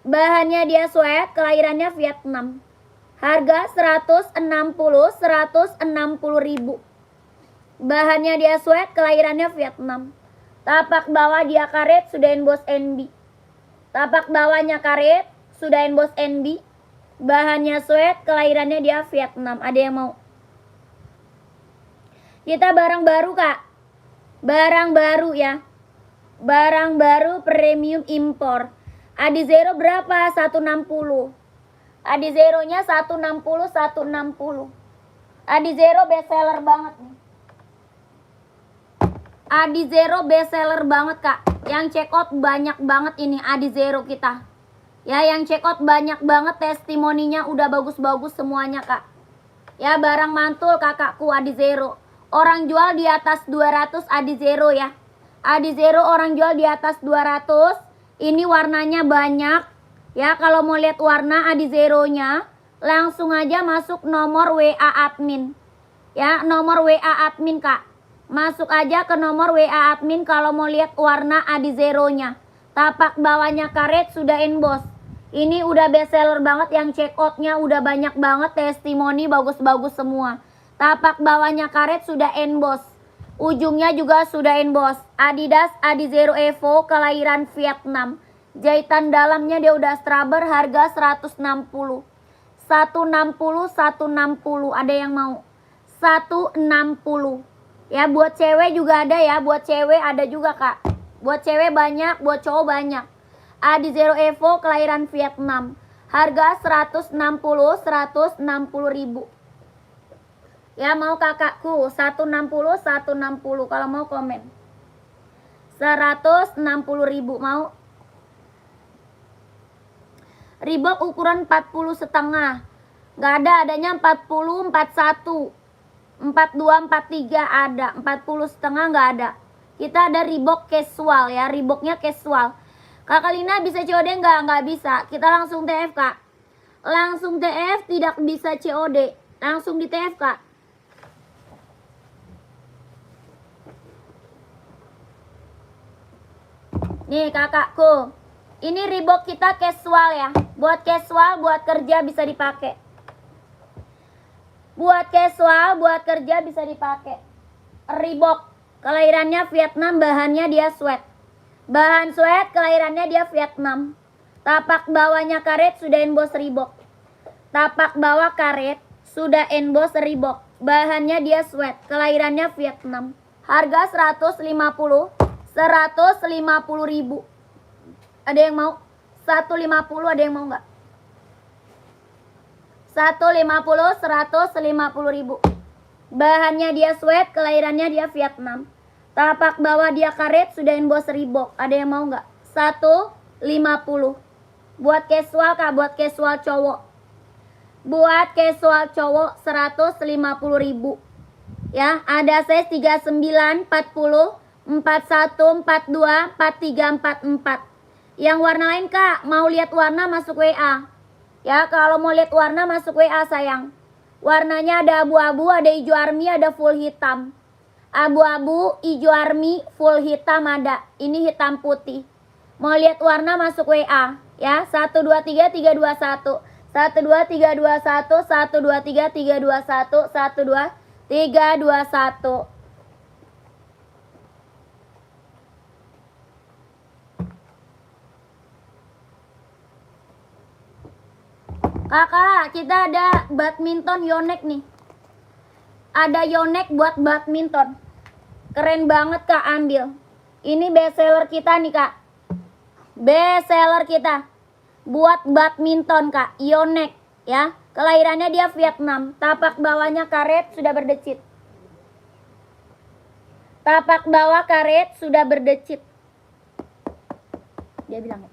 [SPEAKER 2] Bahannya dia sweat, kelahirannya Vietnam. Harga 160 ribu. Bahannya dia sweat, kelahirannya Vietnam. Tapak bawah dia karet, sudah emboss NB. Tapak bawahnya karet, sudah emboss NB. Bahannya sweat, kelahirannya dia Vietnam. Ada yang mau? Kita barang baru kak. Barang baru ya. Barang baru premium impor. Adizero berapa? 160. Adizeronya 160, 160. Adizero best seller banget nih. Adizero best seller banget kak. Yang check out banyak banget ini Adizero kita. Ya yang check out banyak banget, testimoninya udah bagus-bagus semuanya kak. Ya barang mantul kakakku Adizero. Orang jual di atas 200 Adizero ya. Adizero orang jual di atas 200. Ini warnanya banyak. Ya kalau mau lihat warna Adizeronya, langsung aja masuk nomor WA admin. Ya nomor WA admin kak. Masuk aja ke nomor WA admin kalau mau lihat warna Adizeronya. Tapak bawahnya karet, sudah emboss. Ini udah best seller banget, yang check outnya udah banyak banget, testimoni bagus-bagus semua. Tapak bawahnya karet, sudah emboss. Ujungnya juga sudah emboss. Adidas Adizero Evo, kelahiran Vietnam. Jahitan dalamnya dia udah straber, harga 160. 160. Ada yang mau? 160. Ya buat cewek juga ada ya, buat cewek ada juga kak. Buat cewek banyak, buat cowok banyak. Adizero Evo, kelahiran Vietnam. Harga 160 ribu. Ya mau kakakku 160. Kalau mau komen 160 ribu. Mau Reebok ukuran 40 setengah. Nggak ada, adanya 40, 41, 42, 43 ada. 40 setengah nggak ada. Kita ada Reebok casual ya, Reeboknya casual. Kakak Lina bisa COD nggak? Nggak bisa. Kita langsung TF kak. Langsung TF, tidak bisa COD. Langsung di TF kak. Nih kakakku, ini Reebok kita casual ya. Buat casual, buat kerja bisa dipakai. Buat casual, buat kerja bisa dipakai. Reebok, kelahirannya Vietnam, bahannya dia sweat. Bahan sweat, kelahirannya dia Vietnam. Tapak bawahnya karet, sudah emboss Reebok. Tapak bawah karet, sudah emboss Reebok. Bahannya dia sweat, kelahirannya Vietnam. Harga 150 ribu. Ada yang mau? 150, ada yang mau nggak? 150 ribu. Bahannya dia sweat, kelahirannya dia Vietnam. Tapak bawah dia karet, sudah emboss Reebok. Ada yang mau nggak? 150. Buat casual kak, buat casual cowok. Buat casual cowok 150 ribu. Ya, ada size 39, 40, 41, 42, 43, 44. Yang warna lain kak, mau lihat warna masuk WA. Ya, kalau mau lihat warna masuk WA sayang. Warnanya ada abu-abu, ada hijau army, ada full hitam. Abu-abu, hijau army, full hitam ada. Ini hitam putih. Mau lihat warna masuk WA. Ya, 123 321. 123 321, 123 321, 123 321. Kakak, kita ada badminton Yonex nih. Ada Yonex buat badminton. Keren banget kak, ambil. Ini best seller kita nih kak. Best seller kita. Buat badminton kak, Yonex ya. Kelahirannya dia Vietnam. Tapak bawahnya karet, sudah berdecit. Tapak bawah karet, sudah berdecit. Dia bilang ya.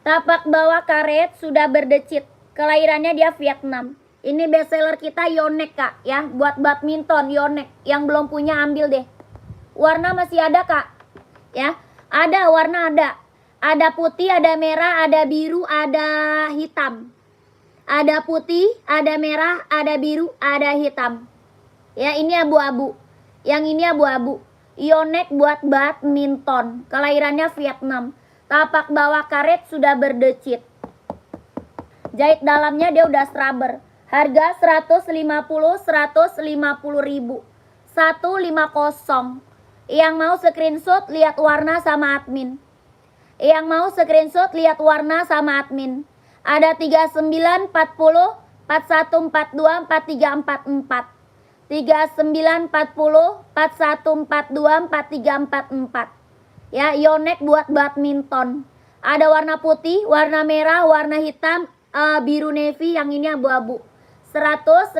[SPEAKER 2] Tapak bawah karet, sudah berdecit. Kelahirannya dia Vietnam. Ini best seller kita Yonex kak ya. Buat badminton Yonex. Yang belum punya ambil deh. Warna masih ada kak. ya. Ada warna, ada putih, ada merah, ada biru, ada hitam. Ada putih, ada merah, ada biru, ada hitam. Ya, ini abu-abu. Yang ini abu-abu. Yonex buat badminton. Kelahirannya Vietnam. Tapak bawah karet sudah berdecit. Jahit dalamnya dia udah rubber. Harga 150 ribu. 150. Yang mau screenshot lihat warna sama admin. Yang mau screenshot lihat warna sama admin. Ada 39, 40, 41, 42, 43, 44. 39, 40, 41, 42, 43, 44. Ya, Yonex buat badminton. Ada warna putih, warna merah, warna hitam, biru navy, yang ini abu-abu. 150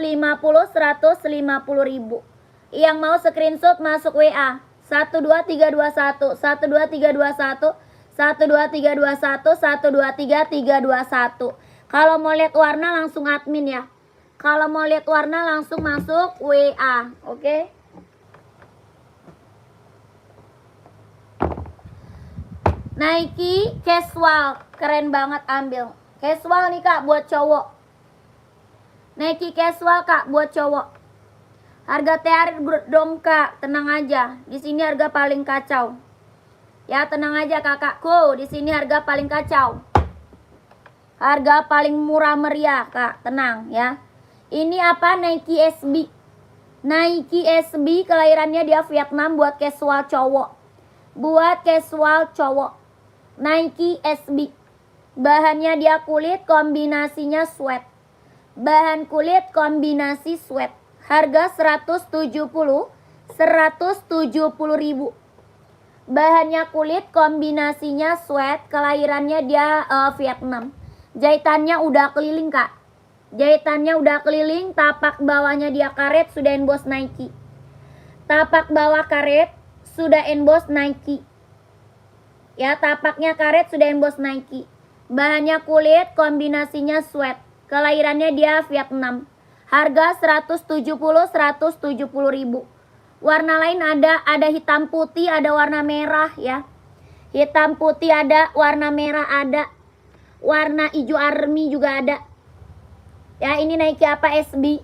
[SPEAKER 2] ribu. Yang mau screenshot masuk WA 12321 12321 12321 12321. Kalau mau lihat warna langsung admin ya. Kalau mau lihat warna langsung masuk WA, oke? Nike casual, keren banget, ambil. Casual nih Kak buat cowok. Nike casual Kak buat cowok. Harga THR dong Kak, tenang aja. Di sini harga paling kacau. Ya, tenang aja kakakku, di sini harga paling kacau. Harga paling murah meriah Kak, tenang ya. Ini apa? Nike SB. Nike SB kelahirannya dia Vietnam, buat casual cowok. Buat casual cowok. Nike SB. Bahannya dia kulit, kombinasinya sweat. Bahan kulit kombinasi sweat. Harga 170 ribu. Bahannya kulit, kombinasinya sweat, kelahirannya dia Vietnam. Jahitannya udah keliling Kak. Jahitannya udah keliling, tapak bawahnya dia karet, sudah emboss Nike. Tapak bawah karet, sudah emboss Nike. Ya, tapaknya karet, sudah emboss Nike. Bahannya kulit, kombinasinya sweat, kelahirannya dia Vietnam. Harga 170 ribu. Warna lain ada hitam putih, ada warna merah ya. Hitam putih ada, warna merah ada. Warna hijau army juga ada. Ya, ini Nike apa? SB.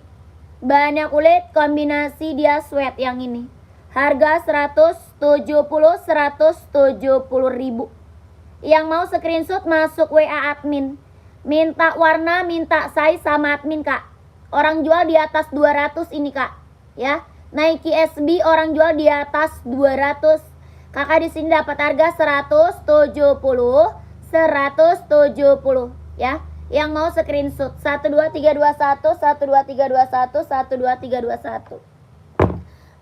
[SPEAKER 2] Bahannya kulit, kombinasi dia sweat yang ini. Harga 170 ribu. Yang mau screenshot masuk WA admin. Minta warna, minta size sama admin Kak. Orang jual di atas 200 ini Kak. Ya. Nike SB orang jual di atas 200. Kakak di sini dapat harga 170 ya. Yang mau screenshot 12321 12321 12321.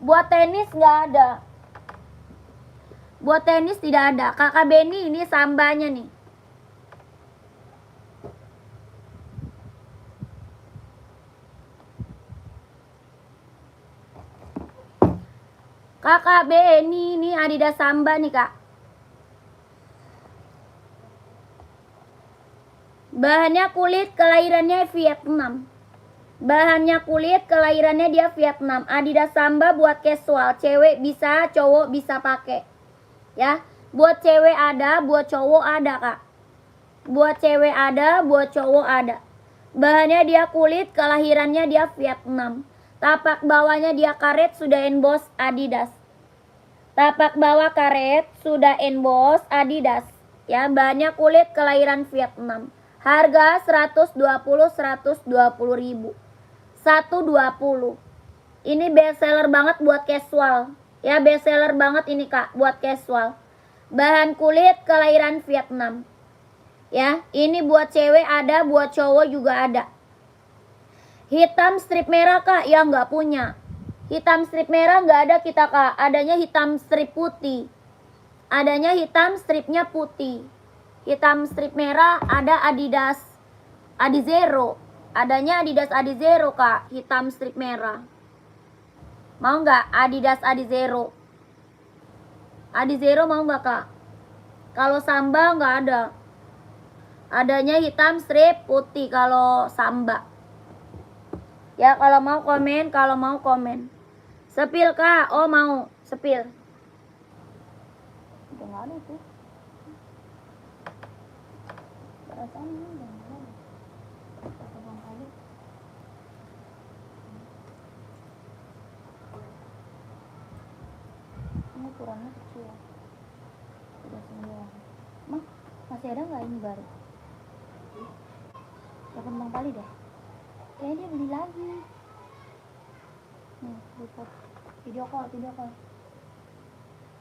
[SPEAKER 2] Buat tenis nggak ada. Buat tenis tidak ada. Kakak Benny ini sambanya nih. Kakak Benny ini Adidas Samba nih Kak. Bahannya kulit, kelahirannya Vietnam. Bahannya kulit, kelahirannya dia Vietnam. Adidas Samba buat casual, cewek bisa, cowok bisa pakai. Ya, buat cewek ada, buat cowok ada Kak. Buat cewek ada, buat cowok ada. Bahannya dia kulit, kelahirannya dia Vietnam. Tapak bawahnya dia karet, sudah emboss Adidas. Tapak bawah karet, sudah emboss Adidas. Ya, bahannya kulit, kelahiran Vietnam. Harga 120 ribu. 120. Ini best seller banget buat casual. Ya, best seller banget ini Kak buat casual. Bahan kulit, kelahiran Vietnam. Ya, ini buat cewek ada, buat cowok juga ada. Hitam strip merah Kak, ya nggak punya. Hitam strip merah nggak ada kita Kak. Adanya hitam strip putih. Adanya hitam stripnya putih. Hitam strip merah ada Adidas Adizero. Adanya Adidas Adizero Kak, hitam strip merah. Mau nggak Adidas Adizero? Adizero mau nggak Kak? Kalau Samba nggak ada. Adanya hitam strip putih kalau Samba. Ya, kalau mau komen, kalau mau komen. Sepil Kak, oh mau sepil. nggak ada itu. Perasaan ini udah nggak ada. Kata Bang kali. Ini ukurannya kecil. Udah 9. Mah, masih ada nggak ini baru? Telepon Bang Pali deh. Kayaknya dia beli lagi. Nih, report. Video call.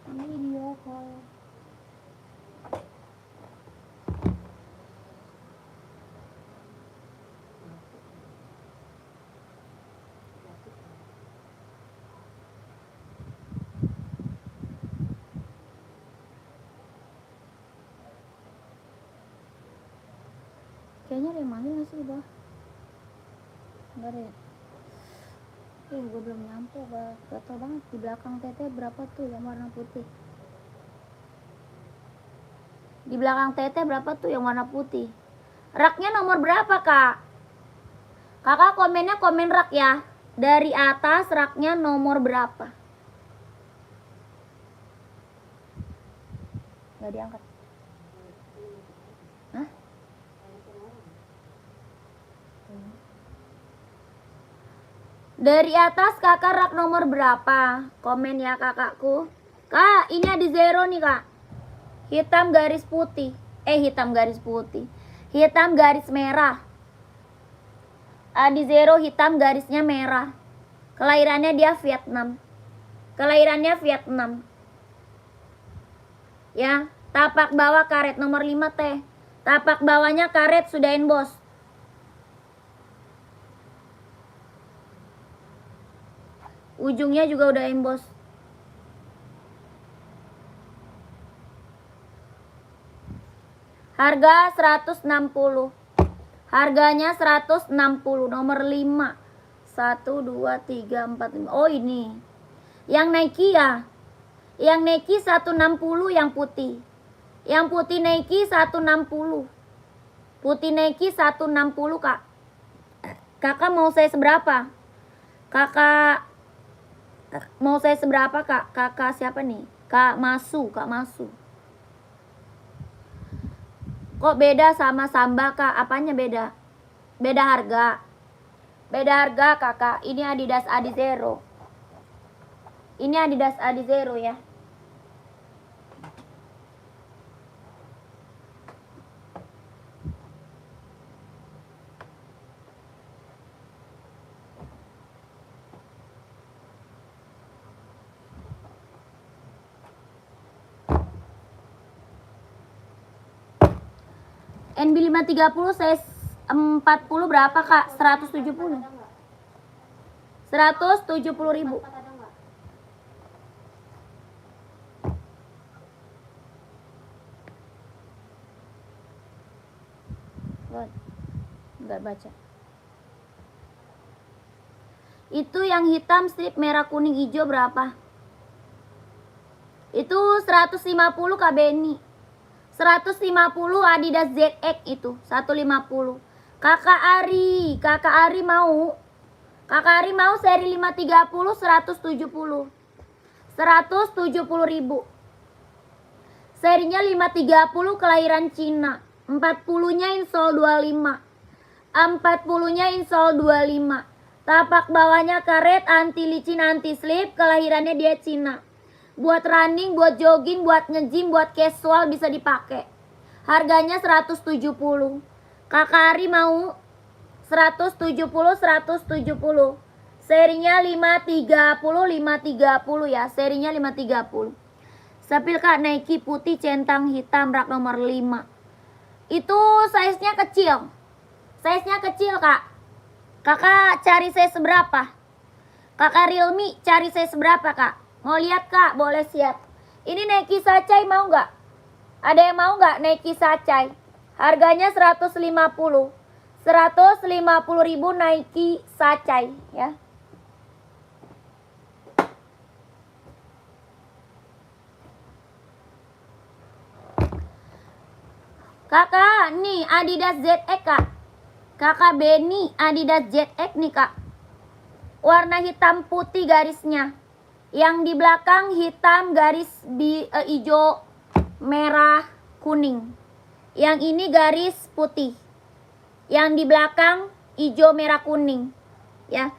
[SPEAKER 2] Ini video call. Kayaknya ada yang manggil nggak sih di bawah? Enggak ada ya? Gue belum nyampe, gatel banget. Di belakang Tete berapa tuh yang warna putih? Di belakang Tete berapa tuh yang warna putih? Raknya nomor berapa, Kak? Kakak komennya komen rak ya. Dari atas raknya nomor berapa? Gak diangkat. Hah? Dari atas kakak rak nomor berapa? Komen ya kakakku. Kak, ini ada 0 nih kak. Hitam garis putih. Hitam garis putih. Hitam garis merah. Ada 0 hitam garisnya merah. Kelahirannya dia Vietnam. Ya, tapak bawah karet nomor 5 teh. Tapak bawahnya karet sudah emboss. Ujungnya juga udah emboss. Harga 160. Harganya 160 nomor 5. 1 2 3 4 5. Oh ini. Yang Nike ya. Yang Nike 160 yang putih. Yang putih Nike 160. Putih Nike 160 kak. Kakak mau saya seberapa? Kakak mau saya seberapa kak? Kakak siapa nih? Kak Masu. Kok beda sama Samba kak? Apanya beda? Beda harga. Beda harga kakak. Ini Adidas Adizero. Ini Adidas Adizero ya. NB 530 size 40 berapa kak? 170. 170.000. Enggak baca. Itu yang hitam strip merah kuning hijau berapa? Itu 150 Kak Beni. 150 Adidas ZX itu 150. Kakak Ari mau seri 530 170. 170.000. Serinya 530 kelahiran Cina. 40-nya insol 25. 40-nya insol 25. Tapak bawahnya karet, anti licin, anti slip, kelahirannya dia Cina. Buat running, buat jogging, buat nge-gym, buat casual bisa dipakai. Harganya 170. Kakak Ari mau 170. Serinya 530 ya. Serinya 530. Sepil kak Nike putih centang hitam rak nomor 5. Itu size-nya kecil. Kak. Kakak cari size seberapa? Kakak Realme cari size seberapa kak? Mau lihat kak? Boleh siap. Ini Nike Sacai mau nggak? Ada yang mau nggak Nike Sacai? Harganya 150. 150.000 Nike Sacai ya. Kakak, nih Adidas ZX kak. Kakak Beni Adidas ZX nih kak. Warna hitam putih garisnya. Yang di belakang hitam garis hijau merah kuning. Yang ini garis putih. Yang di belakang hijau merah kuning. Ya.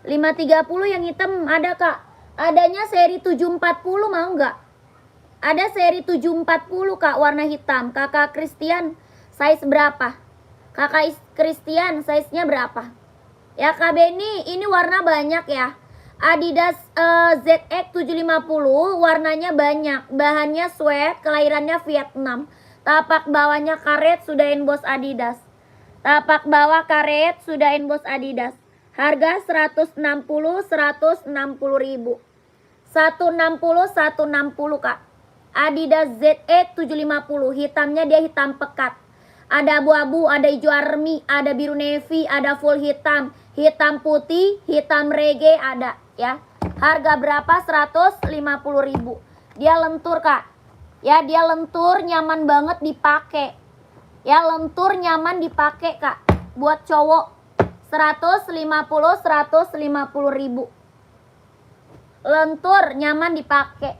[SPEAKER 2] 530 yang hitam ada Kak. Adanya seri 740 mau nggak? Ada seri 740 Kak warna hitam. Kakak Christian size berapa? Kakak Christian size-nya berapa? Ya Kak Beni, ini warna banyak ya. Adidas ZX 750 warnanya banyak. Bahannya suede, kelahirannya Vietnam. Tapak bawahnya karet, sudah emboss Adidas. Tapak bawah karet, sudah emboss Adidas. Harga 160 ribu. 160 Kak. Adidas ZX 750. Hitamnya dia hitam pekat. Ada abu-abu, ada hijau army, ada biru navy, ada full hitam, hitam putih, hitam reggae ada ya. Harga berapa? 150 ribu. Dia lentur Kak. Ya, dia lentur, nyaman banget dipakai. Ya, lentur nyaman dipakai Kak. Buat cowok 150 ribu. Lentur nyaman dipakai.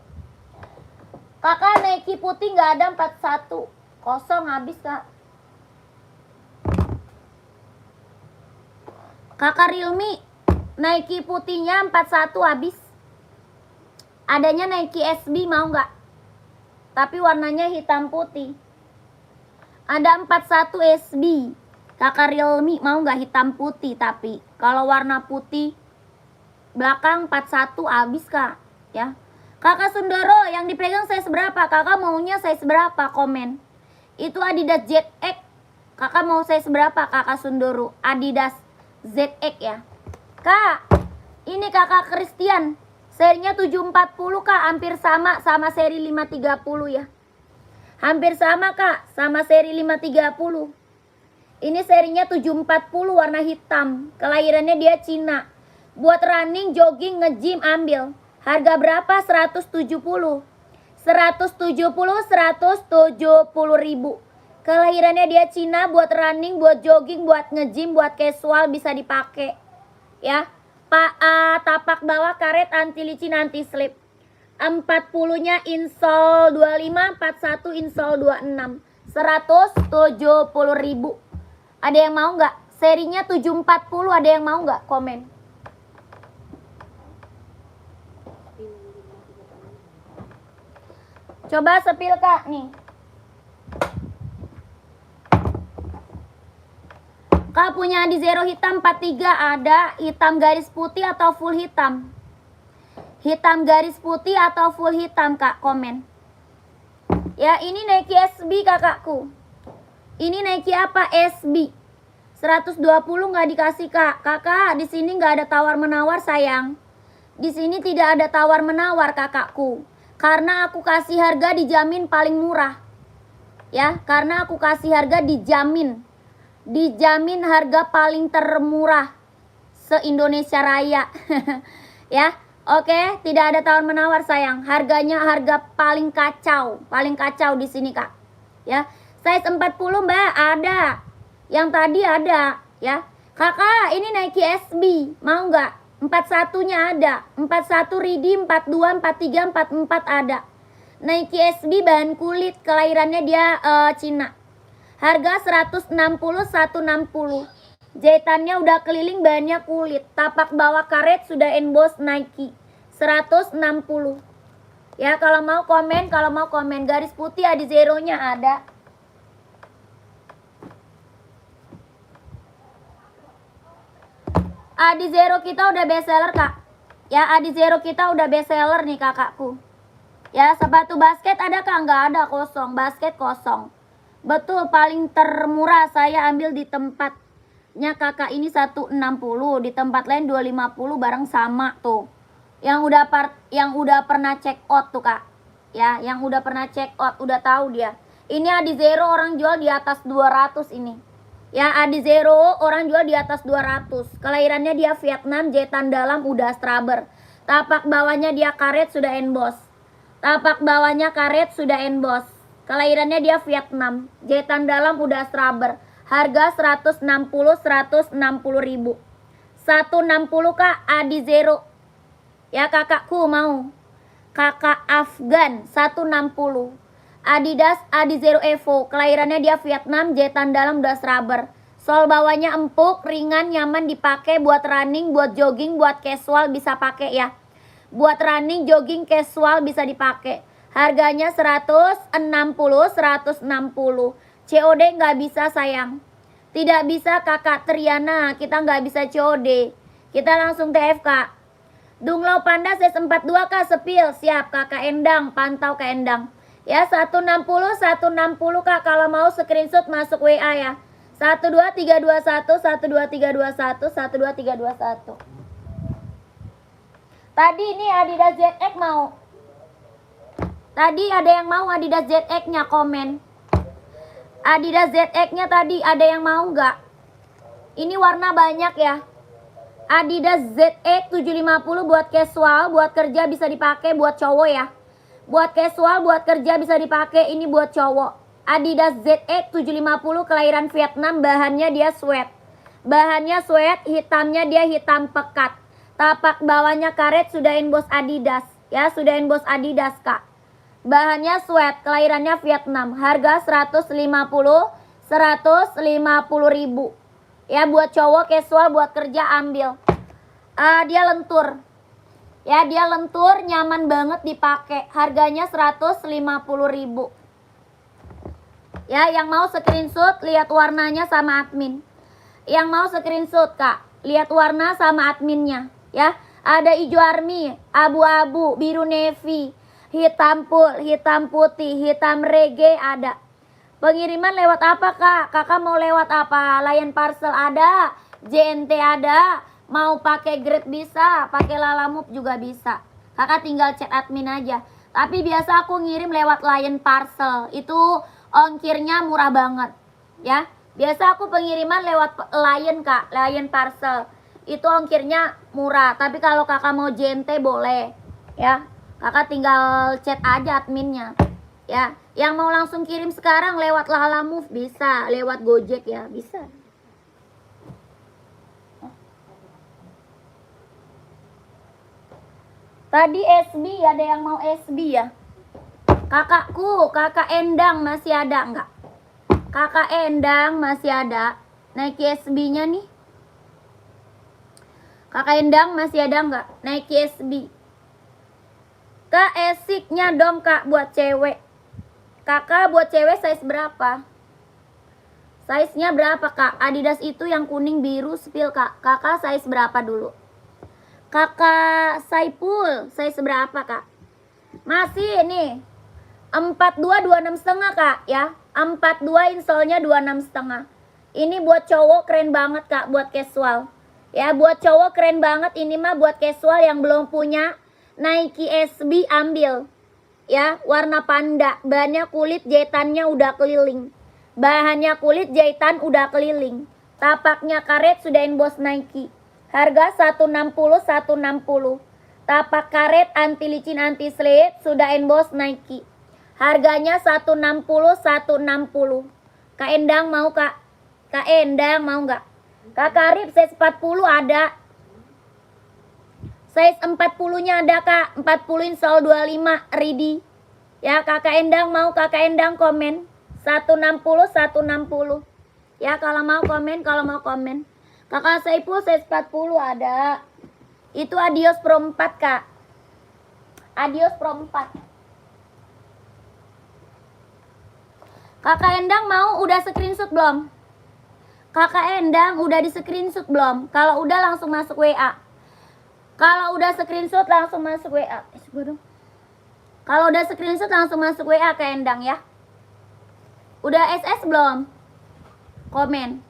[SPEAKER 2] Kakak Nike putih nggak ada 41. Kosong habis Kak. Kakak Realme Nike putihnya 41 habis. Adanya Nike SB mau nggak? Tapi warnanya hitam putih. Ada 41 SB. Kakak Realme mau nggak hitam putih? Tapi kalau warna putih belakang 41 habis Kak. Ya. Kakak Sundoro yang dipegang size berapa? Kakak maunya size berapa? Komen. Itu Adidas ZX. Kakak mau size berapa Kakak Sundoro? Adidas ZX ya. Kak, ini Kakak Christian. Serinya 740 Kak, hampir sama seri 530 ya. Hampir sama Kak, sama seri 530. Ini serinya 740 warna hitam. Kelahirannya dia Cina. Buat running, jogging, nge-gym ambil. Harga berapa? 170 ribu. Kelahirannya dia Cina, buat running, buat jogging, buat nge-gym, buat casual bisa dipakai. Ya. Tapak bawah karet, anti licin, anti slip. 40-nya insole 25, 41 insole 26. 170 ribu. Ada yang mau nggak? Serinya 740, ada yang mau nggak? Komen. Coba sepil Kak nih. Kak punya Adizero hitam 43 ada. Hitam garis putih atau full hitam? Hitam garis putih atau full hitam Kak? Komen. Ya ini Nike SB kakakku. Ini Nike apa? SB 120 nggak dikasih Kak. Kakak di sini nggak ada tawar menawar sayang. Di sini tidak ada tawar menawar kakakku. Karena aku kasih harga dijamin paling murah. Ya, karena aku kasih harga dijamin. Dijamin harga paling termurah se-Indonesia Raya. Ya, oke, tidak ada tawar menawar sayang. Harganya harga paling kacau di sini Kak. Ya, size 40 Mbak ada. Yang tadi ada, ya. Kakak, ini Nike SB, mau nggak? 41-nya ada. 41 Ridi, 42, 43, 44 ada. Nike SB bahan kulit, kelahirannya dia Cina. Harga 160, 160. Jahitannya udah keliling, bahannya kulit. Tapak bawah karet, sudah emboss Nike. 160. Ya, kalau mau komen, garis putih Adizero-nya ada. Adizero kita udah best seller Kak. Ya, Adizero kita udah best seller nih kakakku. Ya, sepatu basket ada Kak? Nggak ada, kosong. Basket kosong. Betul, paling termurah saya ambil di tempatnya kakak ini 160. Di tempat lain 250 bareng sama tuh. Yang udah pernah check out tuh Kak. Ya, yang udah pernah check out, udah tahu dia. Ini Adizero orang jual di atas 200 ini. Ya, Adizero orang jual di atas 200. Kelahirannya dia Vietnam, jahitan dalam udah straber. Tapak bawahnya dia karet, sudah emboss. Tapak bawahnya karet, sudah emboss. Kelahirannya dia Vietnam, jahitan dalam udah straber. Harga 160 ribu. 160 Kak Adizero. Ya kakakku mau. Kakak Afgan 160. Adidas Adizero Evo, kelahirannya dia Vietnam, jahitan dalam das rubber. Sol bawahnya empuk, ringan, nyaman dipakai buat running, buat jogging, buat casual bisa pakai ya. Buat running, jogging, casual bisa dipakai. Harganya 160, 160. COD nggak bisa sayang. Tidak bisa Kakak Triana, kita nggak bisa COD. Kita langsung TFK. Dunglau Panda size 42 Kak, sepil. Siap Kakak Endang, pantau Kak Endang. Ya 160, 160 Kak, kalau mau screenshot masuk WA ya. 12321, 12321, 12321. Tadi ini Adidas ZX mau. Tadi ada yang mau Adidas ZX-nya, komen. Adidas ZX-nya tadi ada yang mau nggak? Ini warna banyak ya. Adidas ZX 750 buat casual, buat kerja bisa dipakai, buat cowok ya. Buat casual, buat kerja bisa dipakai, ini buat cowok. Adidas ZX 750 kelahiran Vietnam, bahannya dia sweat. Bahannya sweat, hitamnya dia hitam pekat. Tapak bawahnya karet, sudah emboss Adidas. Ya, sudah emboss Adidas Kak. Bahannya sweat, kelahirannya Vietnam. Harga 150 ribu. Ya, buat cowok casual, buat kerja ambil. Dia lentur. Ya, dia lentur, nyaman banget dipakai. Harganya 150 ribu. Ya, yang mau screenshot lihat warnanya sama admin. Yang mau screenshot Kak, lihat warna sama adminnya. Ya, ada hijau army, abu-abu, biru navy, hitam pool, hitam putih, hitam reggae ada. Pengiriman lewat apa Kak? Kakak mau lewat apa? Lion Parcel ada, JNT ada. Mau pakai Grab bisa, pakai Lalamove juga bisa. Kakak tinggal chat admin aja. Tapi biasa aku ngirim lewat Lion Parcel. Itu ongkirnya murah banget. Ya, biasa aku pengiriman lewat Lion Kak, Lion Parcel. Itu ongkirnya murah. Tapi kalau kakak mau JNT boleh. Ya, kakak tinggal chat aja adminnya. Ya, yang mau langsung kirim sekarang lewat Lalamove bisa, lewat Gojek ya, bisa. Tadi SB, ada yang mau SB ya? Kakakku, Kakak Endang masih ada enggak? Kakak Endang masih ada. Nike SB-nya nih. Kakak Endang masih ada enggak? Nike SB. Kak, esiknya dong Kak buat cewek. Kakak buat cewek size berapa? Size-nya berapa Kak? Adidas itu yang kuning biru spill Kak. Kakak size berapa dulu? Kakak Saipul, size berapa Kak? Masih nih 42 26,5 Kak ya. 42 insole-nya 26,5. Ini buat cowok keren banget Kak, buat casual. Ya, buat cowok keren banget, ini mah buat casual yang belum punya Nike SB ambil. Ya, warna panda, bahannya kulit, jahitannya udah keliling. Bahannya kulit, jahitan udah keliling. Tapaknya karet, sudah emboss Nike. Harga 160, 160. Tapak karet, anti licin, anti slip, sudah emboss Nike. Harganya 160, 160. Kak Endang mau Kak? Kak Endang mau nggak? Kak Karib size 40 ada. Size 40-nya ada Kak. 40 insole 25 ready. Ya, Kakak Endang mau, Kakak Endang komen. 160, 160. Ya, kalau mau komen, kalau mau komen. Kakak Saipul size 40 ada. Itu Adios Pro 4 Kak. Adios Pro 4. Kakak Endang mau, udah screenshot belum? Kakak Endang udah di screenshot belum? Kalau udah langsung masuk WA. Kalau udah screenshot langsung masuk WA. Kalau udah screenshot langsung masuk WA Kak Endang ya. Udah SS belum? Komen.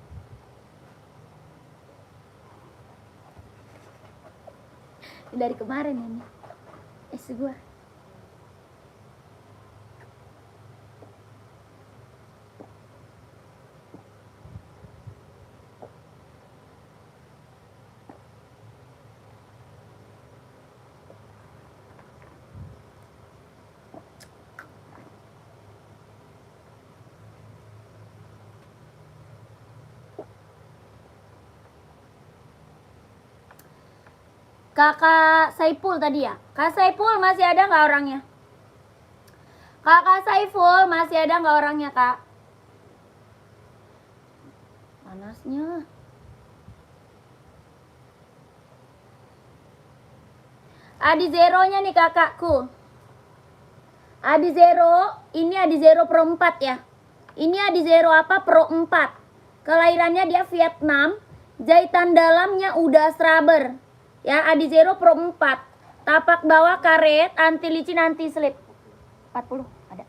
[SPEAKER 2] Dari kemarin ini gue. Kakak Saipul tadi ya. Kak Saipul masih ada nggak orangnya? Kakak Saiful, masih ada nggak orangnya, Kak? Panasnya. Adi Zeronya nih kakakku. Adi Zero, ini Adi Zero Pro 4 ya. Ini Adi Zero apa? Pro 4. Kelahirannya dia Vietnam. Jahitan dalamnya udah rubber. Ya, Adi Zero Pro 4. Tapak bawah karet, anti licin, anti slip. 40 ada.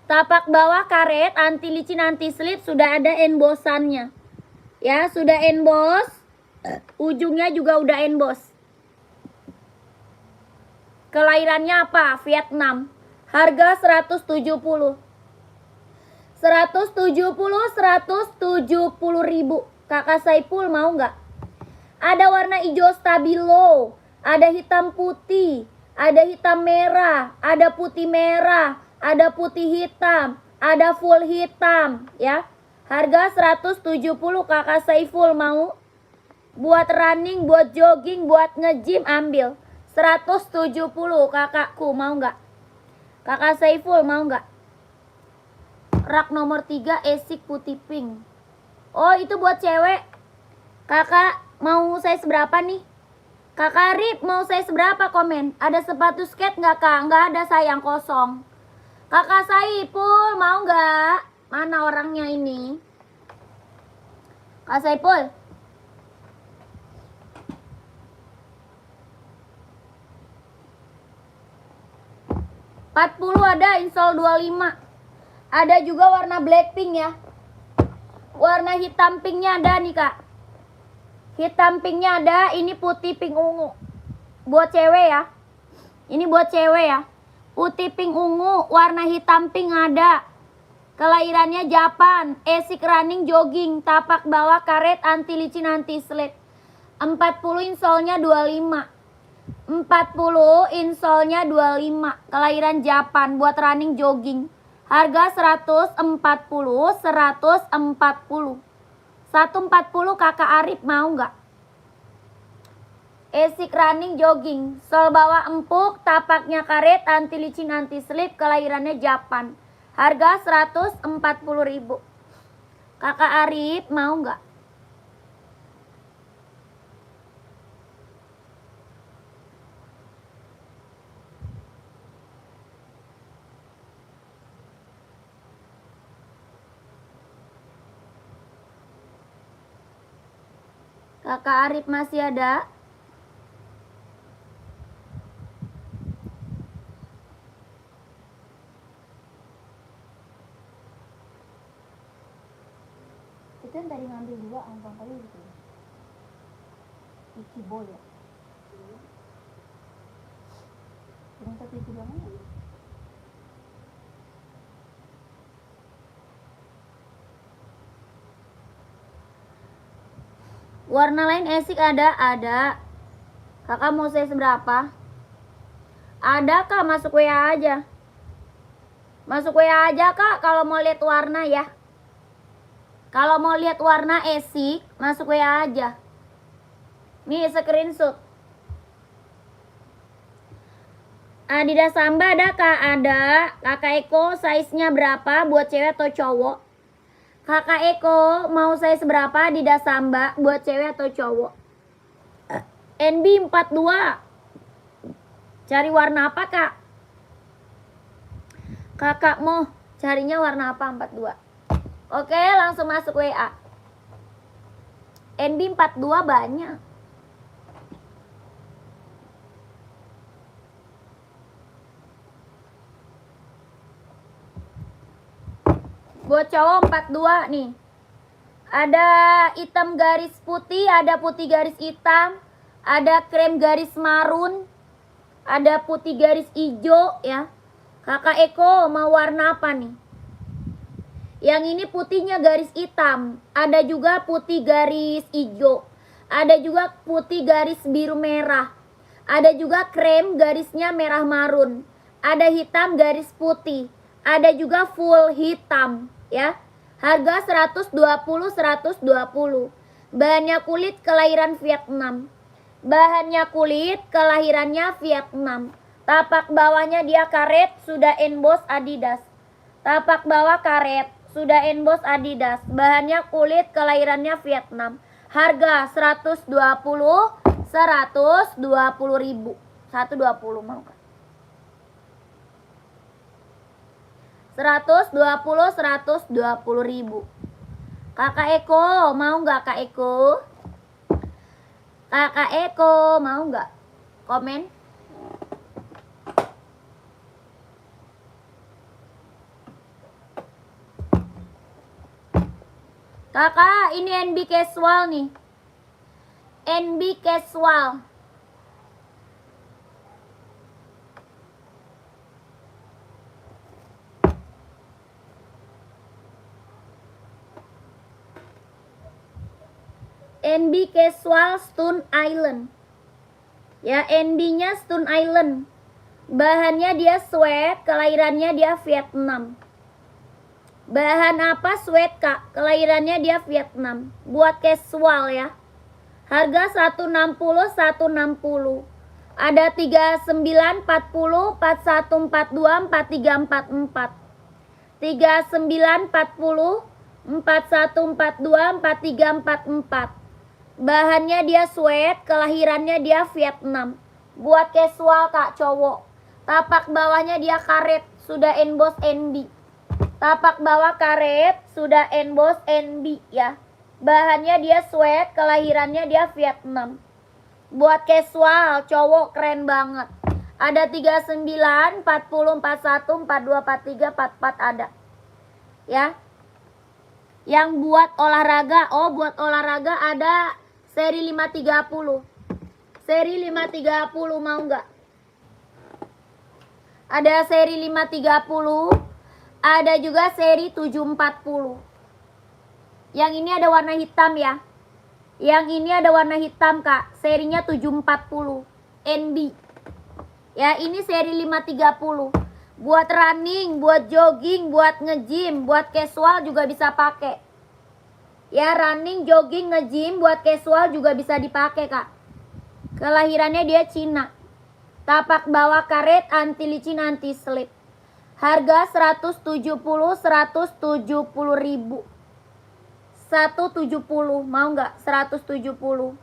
[SPEAKER 2] Tapak bawah karet, anti licin, anti slip, sudah ada embossannya. Ya, sudah emboss. Ujungnya juga udah emboss. Kelahirannya apa? Vietnam. Harga 170. 170 ribu. Kakak Saiful mau nggak? Ada warna hijau stabilo, ada hitam putih, ada hitam merah, ada putih merah, ada putih hitam, ada full hitam ya. Harga 170 kakak Saiful mau? Buat running, buat jogging, buat nge-gym ambil. 170 kakakku mau nggak? Kakak Saiful mau nggak? Rak nomor 3 Esik putih pink. Oh itu buat cewek. Kakak mau size berapa nih? Kakak Rip mau size berapa komen? Ada sepatu skate nggak kak? Nggak ada sayang, kosong. Kakak Saiful mau nggak? Mana orangnya ini? Kak Saiful. ada insol 25. Ada juga warna blackpink ya. Warna hitam pinknya ada nih kak. Hitam pinknya ada. Ini putih pink ungu. Buat cewek ya. Ini buat cewek ya. Putih pink ungu. Warna hitam pink ada. Kelahirannya Japan. Esik running jogging. Tapak bawah karet, anti licin, anti slip. 40 insolnya 25. 40 insolnya 25. Kelahiran Japan buat running jogging. Harga 140. 140 kakak Arif mau nggak? Esik running jogging. Sol bawah empuk, tapaknya karet, anti licin, anti slip. Kelahirannya Japan. Harga 140.000. Kakak Arif mau nggak? Kakak Arif masih ada? Itu yang tadi ngambil 2 angkang kali gitu. Ichibo ya. Yang satu itu doang ya? Warna lain esik ada? Ada. Kakak mau size berapa? Ada kak, masuk WA aja. Masuk WA aja kak kalau mau lihat warna ya. Kalau mau lihat warna esik, masuk WA aja. Nih screenshot. Adidas Samba ada kak? Ada. Kakak Eko size-nya berapa? Buat cewek atau cowok? Kakak Eko mau size berapa di Dasamba buat cewek atau cowok? NB 42. Cari warna apa kak? Kakak mau carinya warna apa 42? Oke langsung masuk WA. NB 42 banyak. Buat cowok 42 nih. Ada hitam garis putih, ada putih garis hitam, ada krem garis marun, ada putih garis hijau ya. Kakak Eko mau warna apa nih? Yang ini putihnya garis hitam, ada juga putih garis hijau, ada juga putih garis biru merah, ada juga krem garisnya merah marun, ada hitam garis putih, ada juga full hitam ya. Harga 120. Bahannya kulit, kelahiran Vietnam. Bahannya kulit, kelahirannya Vietnam. Tapak bawahnya dia karet, sudah emboss Adidas. Tapak bawah karet, sudah emboss Adidas. Bahannya kulit, kelahirannya Vietnam. Harga 120 ribu. 120 mau kan? 120 ribu. Kakak Eko mau nggak Kak Eko? Kakak Eko mau nggak? Komen. Kakak, ini NB casual nih. NB casual. NB casual Stone Island. Ya, NB-nya Stone Island. Bahannya dia sweat, kelahirannya dia Vietnam. Bahan apa sweat Kak? Kelahirannya dia Vietnam. Buat casual ya. Harga 160 160. Ada 39 40 41 42 43 44. 39 40 41 42 43 44. Bahannya dia sweat, kelahirannya dia Vietnam. Buat casual Kak cowok. Tapak bawahnya dia karet, sudah emboss NB. Tapak bawah karet, sudah emboss NB ya. Bahannya dia sweat, kelahirannya dia Vietnam. Buat casual cowok keren banget. Ada 39, 40, 41, 42, 43, 44 ada. Ya. Yang buat olahraga, buat olahraga ada seri 530. Seri 530 mau nggak? Ada seri 530. Ada juga seri 740. Yang ini ada warna hitam ya. Yang ini ada warna hitam Kak. Serinya 740. NB. Ya, ini seri 530. Buat running, buat jogging, buat nge-gym, buat casual juga bisa pakai. Ya, running, jogging, nge-gym, buat casual juga bisa dipakai Kak. Kelahirannya dia Cina. Tapak bawah karet, anti licin, anti slip. Harga 170 ribu. 170, mau nggak? 170.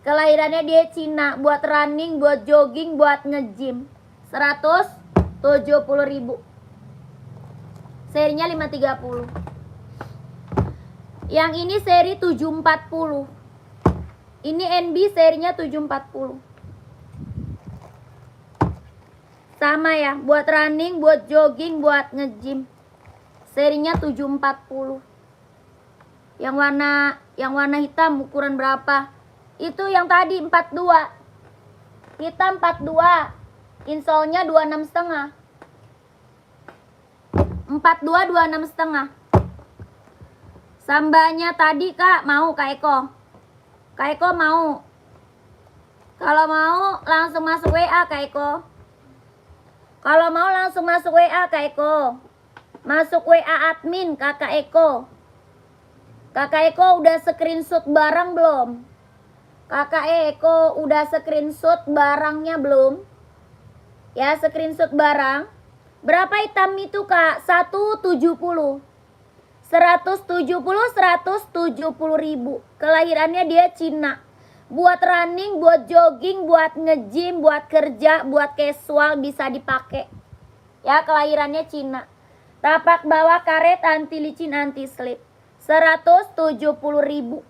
[SPEAKER 2] Kelahirannya dia Cina. Buat running, buat jogging, buat nge-gym. 170 ribu. Serinya 530. Yang ini seri 740. Ini NB serinya 740. Sama ya, buat running, buat jogging, buat nge-gym. Serinya 740. Yang warna hitam ukuran berapa? Itu yang tadi 42. Kita 42. Insolnya 26,5. 42 26,5. Sambanya tadi Kak mau Kak Eko. Kak Eko mau. Kalau mau langsung masuk WA Kak Eko. Kalau mau langsung masuk WA Kak Eko. Masuk WA admin Kakak Eko. Kakak Eko udah screenshot barang belum? Kakak Eko udah screenshot barangnya belum? Ya, screenshot barang. Berapa hitam itu Kak? 170. 170 ribu. Kelahirannya dia Cina. Buat running, buat jogging, buat nge-gym, buat kerja, buat casual bisa dipakai. Ya, kelahirannya Cina. Tapak bawah karet, anti licin, anti slip. 170 ribu.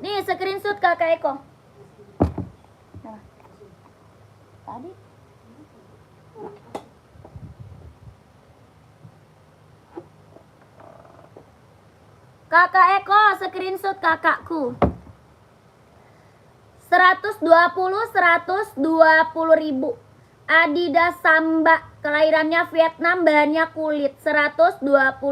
[SPEAKER 2] Nih screenshot Kakak Eko. Nah, tadi Kakak Eko screenshot kakakku. 120 ribu. Adidas Samba, kelahirannya Vietnam, bahannya kulit. 120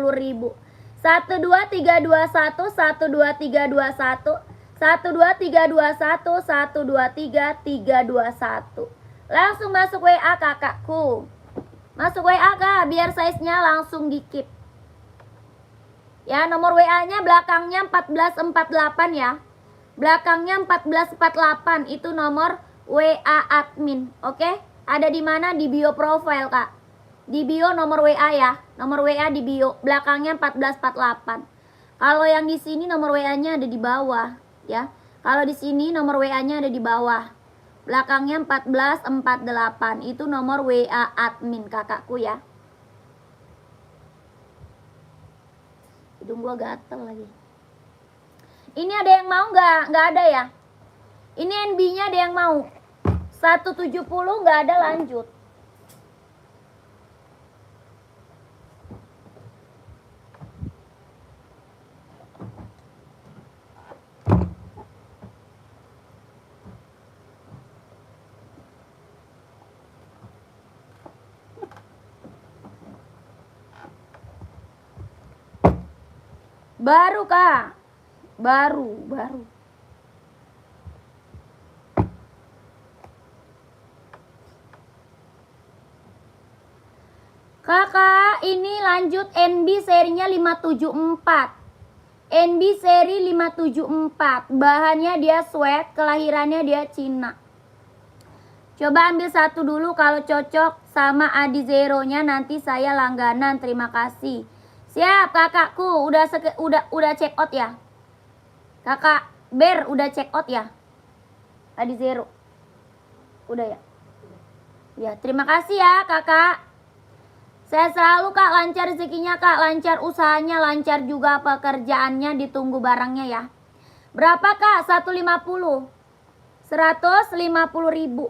[SPEAKER 2] ribu. 12321 12321 12321 123 321. Langsung masuk WA kakakku. Masuk WA Kak, biar size-nya langsung di-keep. Ya, nomor WA-nya belakangnya 1448 ya. Belakangnya 1448 itu nomor WA admin, oke? Ada di mana? Di bio profile, Kak. Di bio nomor WA ya. Nomor WA di bio, belakangnya 1448. Kalau yang di sini nomor WA-nya ada di bawah, ya. Kalau di sini nomor WA-nya ada di bawah. Belakangnya 1448. Itu nomor WA admin kakakku ya. Hidung gua gatel lagi. Ini ada yang mau nggak? Nggak ada ya? Ini NB-nya ada yang mau? 170 nggak ada, lanjut. Baru Kak. Baru. Kakak, ini lanjut NB serinya 574. NB seri 574. Bahannya dia sweat, kelahirannya dia Cina. Coba ambil satu dulu, kalau cocok sama Adi Zero-nya nanti saya langganan. Terima kasih. Siap kakakku, udah check out ya. Kakak Ber udah check out ya. Adi Zero. Udah ya. Ya, terima kasih ya kakak. Saya selalu Kak, lancar rezekinya Kak, lancar usahanya, lancar juga pekerjaannya, ditunggu barangnya ya. Berapa Kak? 150. 150 ribu.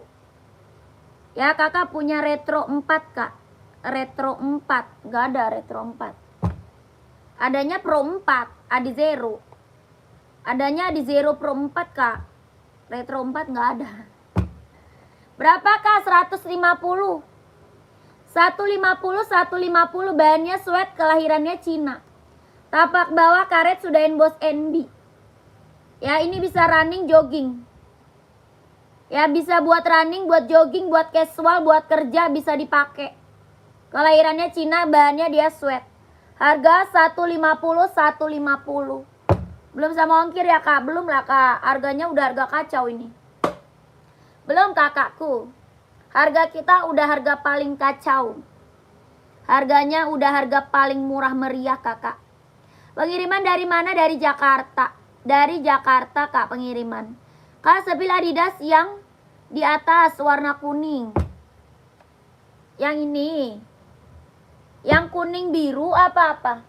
[SPEAKER 2] Ya kakak punya retro 4 Kak. Retro 4, gak ada retro 4. Adanya Pro 4, Adi Zero. Adanya Adi Zero Pro 4 Kak. Retro 4 gak ada. Berapa Kak? 150. 150 bahannya sweat, kelahirannya Cina. Tapak bawah karet sudah emboss NB. Ya ini bisa running, jogging. Ya bisa buat running, buat jogging, buat casual, buat kerja bisa dipakai. Kelahirannya Cina, bahannya dia sweat. Harga 150. Belum sama ongkir ya Kak? Belum lah Kak. Harganya udah harga kacau ini. Belum kakakku. Harga kita udah harga paling kacau. Harganya udah harga paling murah meriah kakak. Pengiriman dari mana? Dari Jakarta. Dari Jakarta Kak pengiriman. Kak sepil Adidas yang di atas warna kuning. Yang ini. Yang kuning biru apa-apa?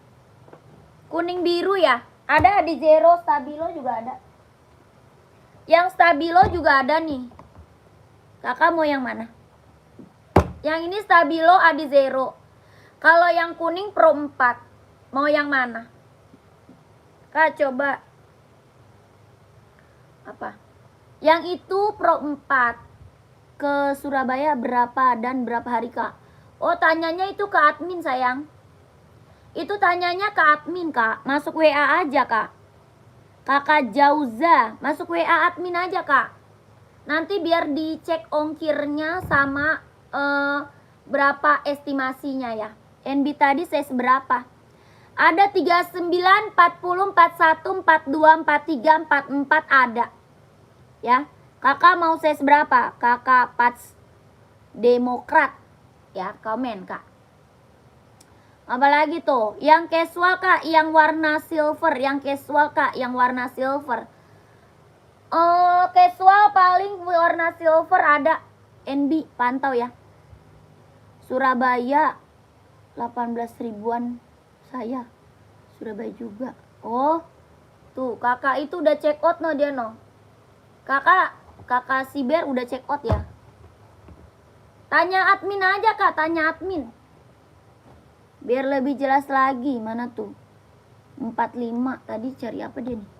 [SPEAKER 2] Kuning biru ya? Ada di Zero, Stabilo juga ada. Yang Stabilo juga ada nih. Kakak mau yang mana? Yang ini Stabilo Adi Zero. Kalau yang kuning Pro 4. Mau yang mana? Kak coba. Apa? Yang itu Pro 4. Ke Surabaya berapa dan berapa hari Kak? Oh tanyanya itu ke admin sayang. Itu tanyanya ke admin Kak. Masuk WA aja Kak. Kakak Jauza. Masuk WA admin aja Kak. Nanti biar dicek ongkirnya sama berapa estimasinya ya. NB tadi size berapa? Ada 39, 40, 41, 42, 43, 44 ada. Ya. Kakak mau size berapa? Kakak Pats Demokrat. Ya, komen Kak. Apalagi tuh? Yang casual Kak, yang warna silver. Yang casual Kak, yang warna silver. Casual paling warna silver ada. NB, pantau ya. Surabaya 18 ribuan saya. Surabaya juga. Oh, tuh kakak itu udah check out no dia no. Kakak Siber udah check out ya. Tanya admin aja Kak, tanya admin. Biar lebih jelas lagi. Mana tuh? 45 tadi cari apa dia nih?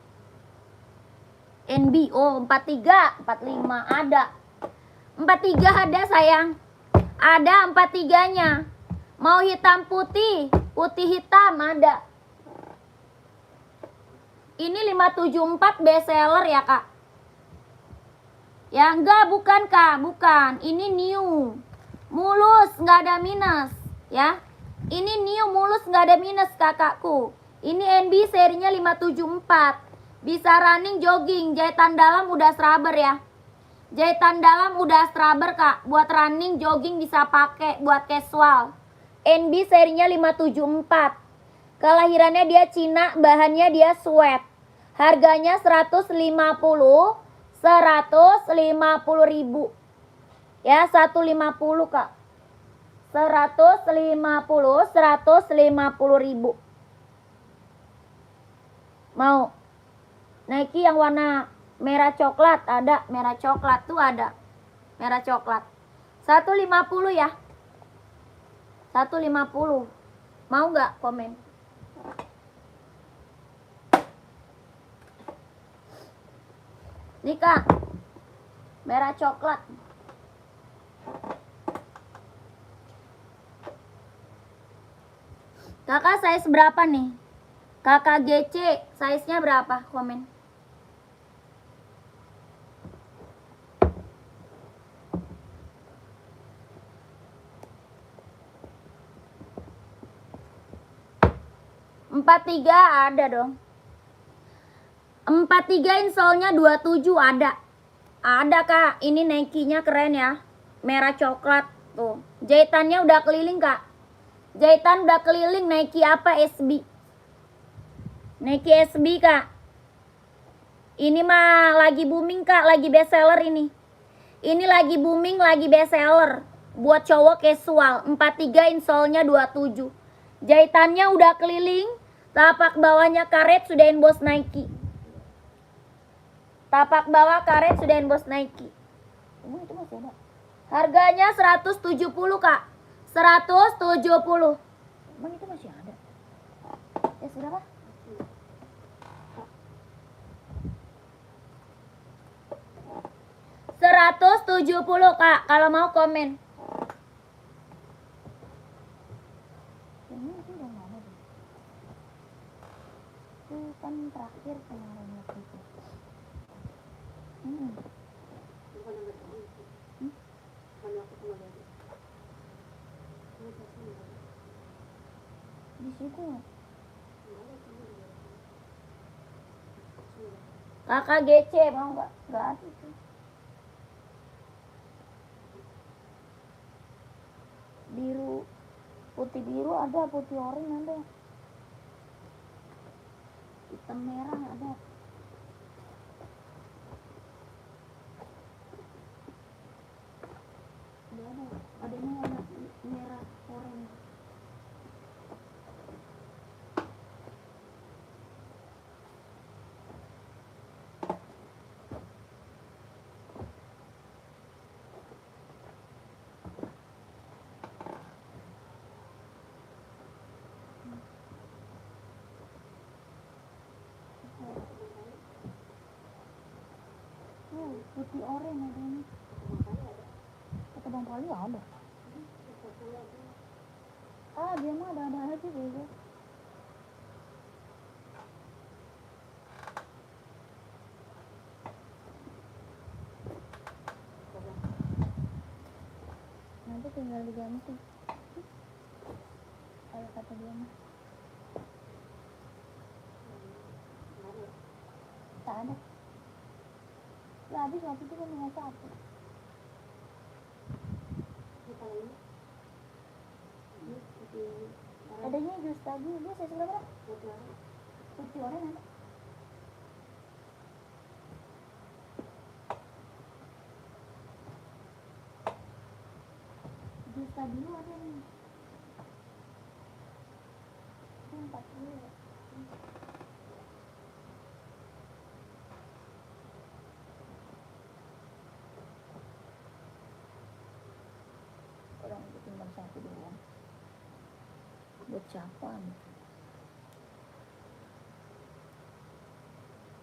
[SPEAKER 2] NB, oh 43, 45 ada. 43 ada sayang. Ada 43-nya. Mau hitam putih, putih hitam ada. Ini 574 best seller ya Kak. Ya enggak, bukan Kak, bukan. Ini new. Mulus, enggak ada minus, ya. Ini new mulus enggak ada minus kakakku. Ini NB serinya 574. Bisa running, jogging, jahitan dalam udah serabber ya. Jahitan dalam udah straber kak. Buat running, jogging bisa pakai. Buat casual. NB serinya 574. Kelahirannya dia Cina, bahannya dia sweat. Harganya 150 ribu. Ya, 150 kak. 150 ribu. Mau Nike yang warna merah coklat ada, merah coklat tuh ada. Merah coklat. 150 ya. 150. Mau nggak komen? Nih kak, merah coklat. Kakak size berapa nih? Kakak GC size-nya berapa? Komen. Empat tiga ada dong. 43 insole-nya 27 ada. Ada kak, ini Nike-nya keren ya. Merah coklat tuh. Jahitannya udah keliling kak. Jahitan udah keliling. Nike apa? SB. Nike SB kak. Ini mah lagi booming kak, lagi best seller ini. Ini lagi booming, lagi best seller. Buat cowok casual. 43 insole-nya 27. Jahitannya udah keliling. Tapak bawahnya karet sudah emboss Nike. Tapak bawah karet sudah emboss Nike. Itu masih ada. Harganya 170 kak. 170. Emang itu masih ada? Ya sudah pak. $170 kak. Kalau mau komen. Ini udah nggak ada deh. Itu kan terakhir kemarin waktu itu. Di situ. Kakak GC mau nggak? Nggak ada itu. Biru, putih biru ada, putih oranye ada. Hitam merah ada. Adanya warna merah oranye. Putih oranye ada ini. Kata Bang Pali ada. Ah, dia mah ada aja bego. Nanti tinggal diganti. Kalau kata dia mah. Tak ada. Ya habis waktu itu kan cuma satu. Adanya jus tadi, ini saya sudah berapa? Putih oranye ada. Jus tadi ada nih. Itu 40. Orang itu tinggal satu doang. Buat siapa nih?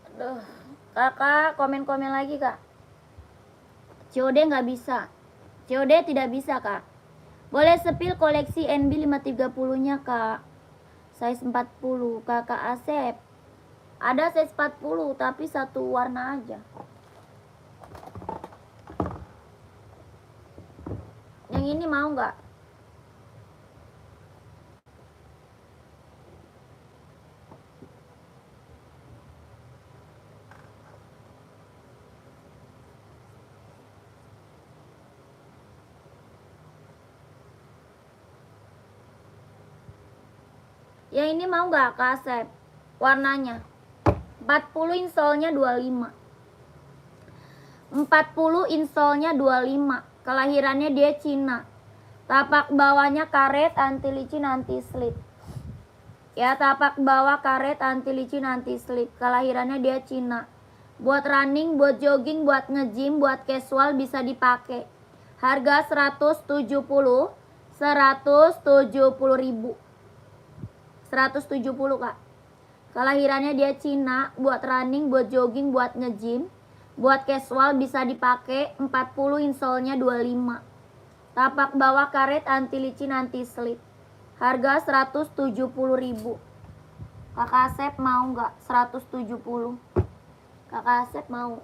[SPEAKER 2] Aduh, kakak komen-komen lagi kak. COD nggak bisa. COD tidak bisa kak. Boleh sepil koleksi NB 530 nya kak. Size 40. Kakak Asep. Ada size 40 tapi satu warna aja. Yang ini mau nggak? Yang ini mau nggak Kak Asep? Warnanya 40 insolnya 25. 40 insolnya 25. Kelahirannya dia Cina. Tapak bawahnya karet, anti licin, anti slip. Ya, tapak bawah karet, anti licin, anti slip. Kelahirannya dia Cina. Buat running, buat jogging, buat nge-gym, buat casual bisa dipakai. Harga 170. 170 ribu. 170 Kak. Kelahirannya dia Cina. Buat running, buat jogging, buat nge-gym, buat casual bisa dipakai. 40 insolnya 25. Tapak bawah karet, anti licin, anti slip. Harga 170 ribu. Kakak Asep mau nggak? 170. Kakak Asep mau.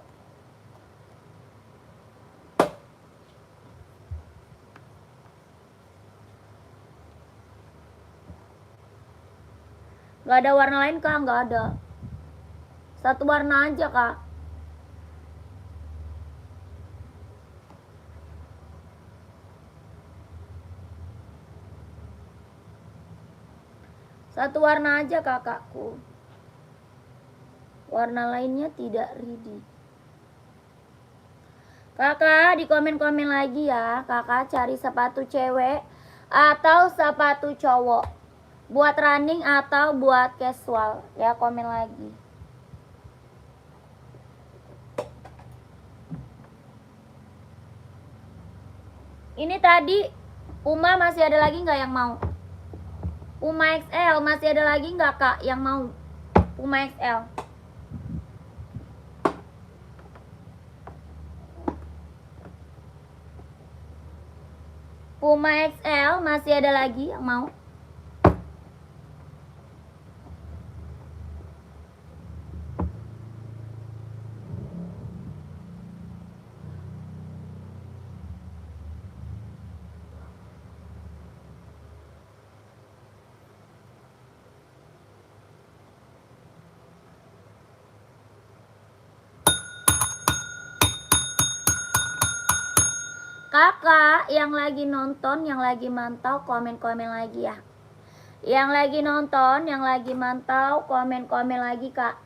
[SPEAKER 2] Nggak ada warna lain Kak? Nggak ada. Satu warna aja Kak. Satu warna aja kakakku. Warna lainnya tidak ready. Kakak di komen-komen lagi ya. Kakak cari sepatu cewek atau sepatu cowok. Buat running atau buat casual. Ya, komen lagi. Ini tadi Puma masih ada lagi nggak yang mau? Puma XL masih ada lagi nggak Kak yang mau? Puma XL. Puma XL masih ada lagi yang mau? Kakak yang lagi nonton, yang lagi mantau, komen-komen lagi ya. Yang lagi nonton, yang lagi mantau, komen-komen lagi Kak.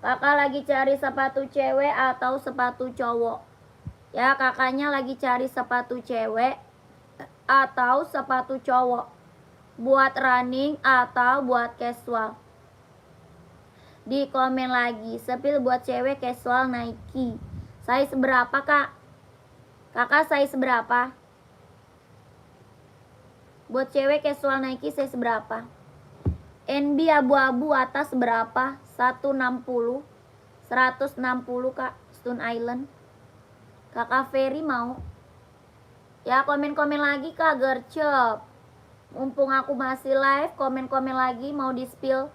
[SPEAKER 2] Kakak lagi cari sepatu cewek atau sepatu cowok? Ya, kakaknya lagi cari sepatu cewek atau sepatu cowok. Buat running atau buat casual. Di komen lagi, sepil buat cewek casual Nike. Size berapa Kak? Kakak size berapa? Buat cewek casual Nike size berapa? NB abu-abu atas berapa? 160. 160 Kak, Stone Island. Kakak Ferry mau? Ya, komen-komen lagi Kak, gercep. Mumpung aku masih live, komen-komen lagi mau di-spill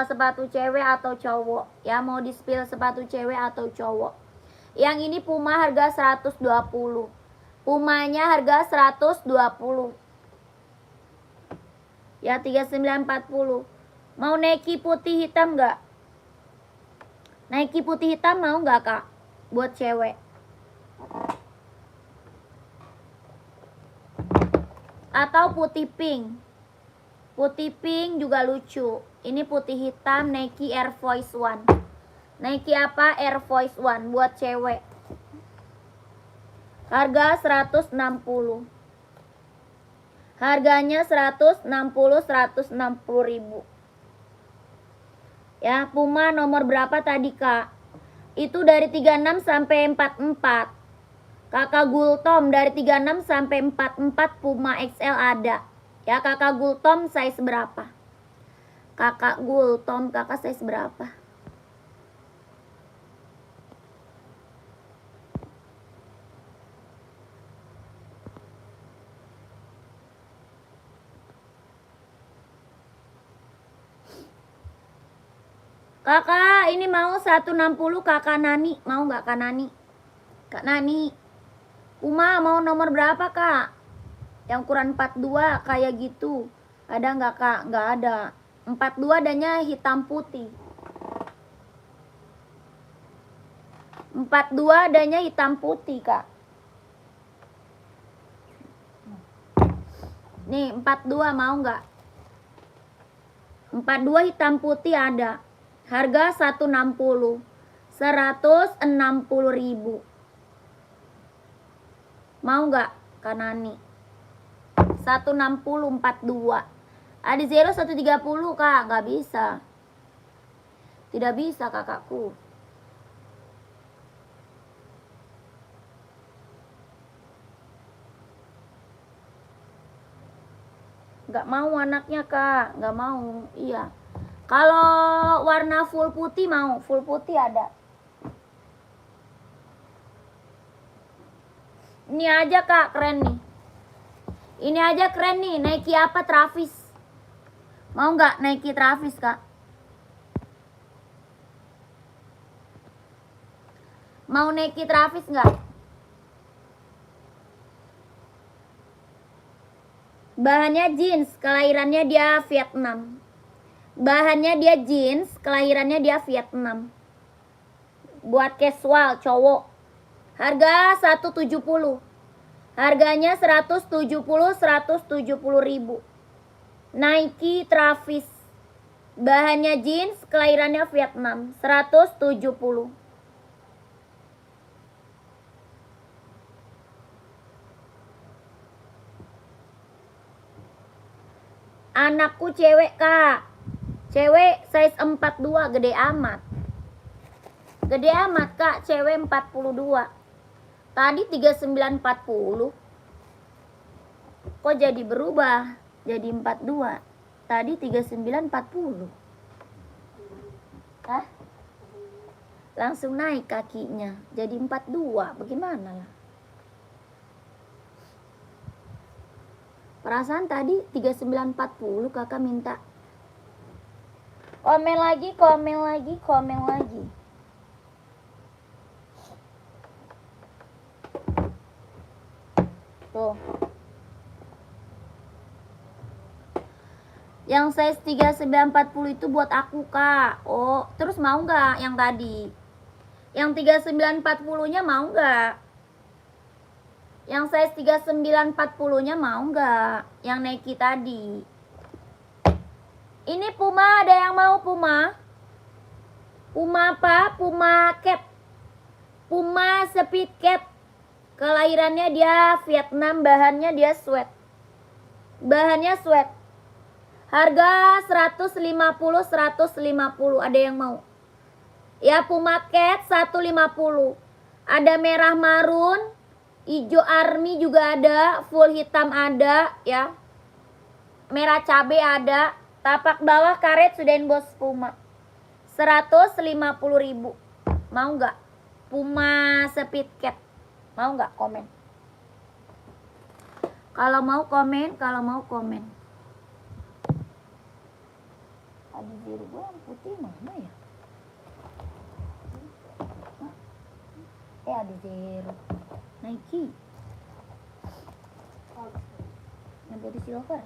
[SPEAKER 2] sepatu cewek atau cowok. Ya, mau di-spill sepatu cewek atau cowok. Yang ini Puma harga 120. Pumanya harga 120. Ya, 3940. Mau Nike putih hitam nggak? Nike putih hitam mau nggak Kak? Buat cewek. Atau putih pink. Putih pink juga lucu. Ini putih hitam Nike Air Force One. Nike apa? Air Force One buat cewek. Harga 160. Harganya 160 ribu. Ya, Puma nomor berapa tadi Kak? Itu dari 36 sampai 44. Kakak Gultom dari 36 sampai 44 Puma XL ada. Ya, Kakak Gultom size berapa? Kakak Gultom, kakak size berapa? Kakak, ini mau 160 Kakak Nani. Mau nggak Kak Nani? Kak Nani. Puma mau nomor berapa Kak? Yang ukuran 42 kayak gitu. Ada nggak Kak? Nggak ada. 42 adanya hitam putih. 42 adanya hitam putih Kak. Nih 42 mau nggak? 42 hitam putih ada. Harga 160. 160.000. Mau nggak Kanani? 160 42. Ada zero 130 Kak, nggak bisa. Tidak bisa kakakku. Nggak mau anaknya Kak, nggak mau. Iya. Kalau warna full putih mau, full putih ada. Ini aja Kak, keren nih. Ini aja keren nih, Nike apa Travis? Mau nggak Nike Travis Kak? Mau Nike Travis nggak? Bahannya jeans, kelahirannya dia Vietnam. Bahannya dia jeans, kelahirannya dia Vietnam. Buat casual cowok. Harga 170. Harganya 170.000. Nike Travis. Bahannya jeans, kelahirannya Vietnam. 170. Anakku cewek Kak. Cewek size 42, gede amat. Gede amat Kak, cewek 42. Tadi 3940. Kok jadi berubah? Jadi 42. Tadi 3940. Hah? Langsung naik kakinya. Jadi 42. Bagaimana lah? Perasaan tadi 3940 kakak minta. Komen lagi, komen lagi, komen lagi. Tuh. Yang size 3940 itu buat aku Kak. Oh, terus mau nggak yang tadi? Yang 3940-nya mau nggak? Yang size 3940-nya mau nggak? Yang Nike tadi. Ini Puma, ada yang mau Puma? Puma apa? Puma Cat. Puma Speed Cat. Kelahirannya dia Vietnam, bahannya dia sweat. Bahannya sweat. Harga 150. Ada yang mau? Ya Puma Cat 150. Ada merah marun, hijau army juga ada, full hitam ada ya. Merah cabe ada, tapak bawah karet sudahin bos Puma. 150.000. Mau nggak? Puma Speed Cat. Mau nggak? Komen. Kalau mau komen, kalau mau komen. Ada biru gue yang putih mana ya? Ada zero. Nike. Yang putih silver.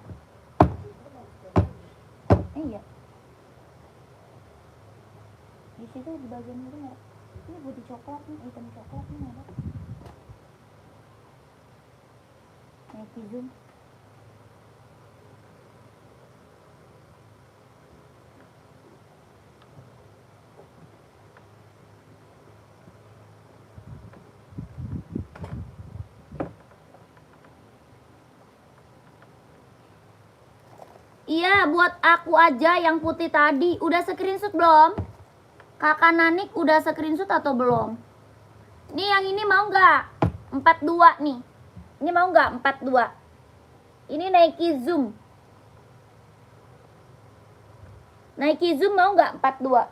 [SPEAKER 2] Iya. Di situ di bagian itu ya. Ini putih coklat nih, hitam coklat nih ada. Nike Zoom. Iya, buat aku aja yang putih tadi. Udah screenshot belum? Kakak Nanik udah screenshot atau belum? Nih yang ini mau nggak? 42 nih. Ini mau nggak 42? Ini Nike Zoom. Nike Zoom mau nggak 42?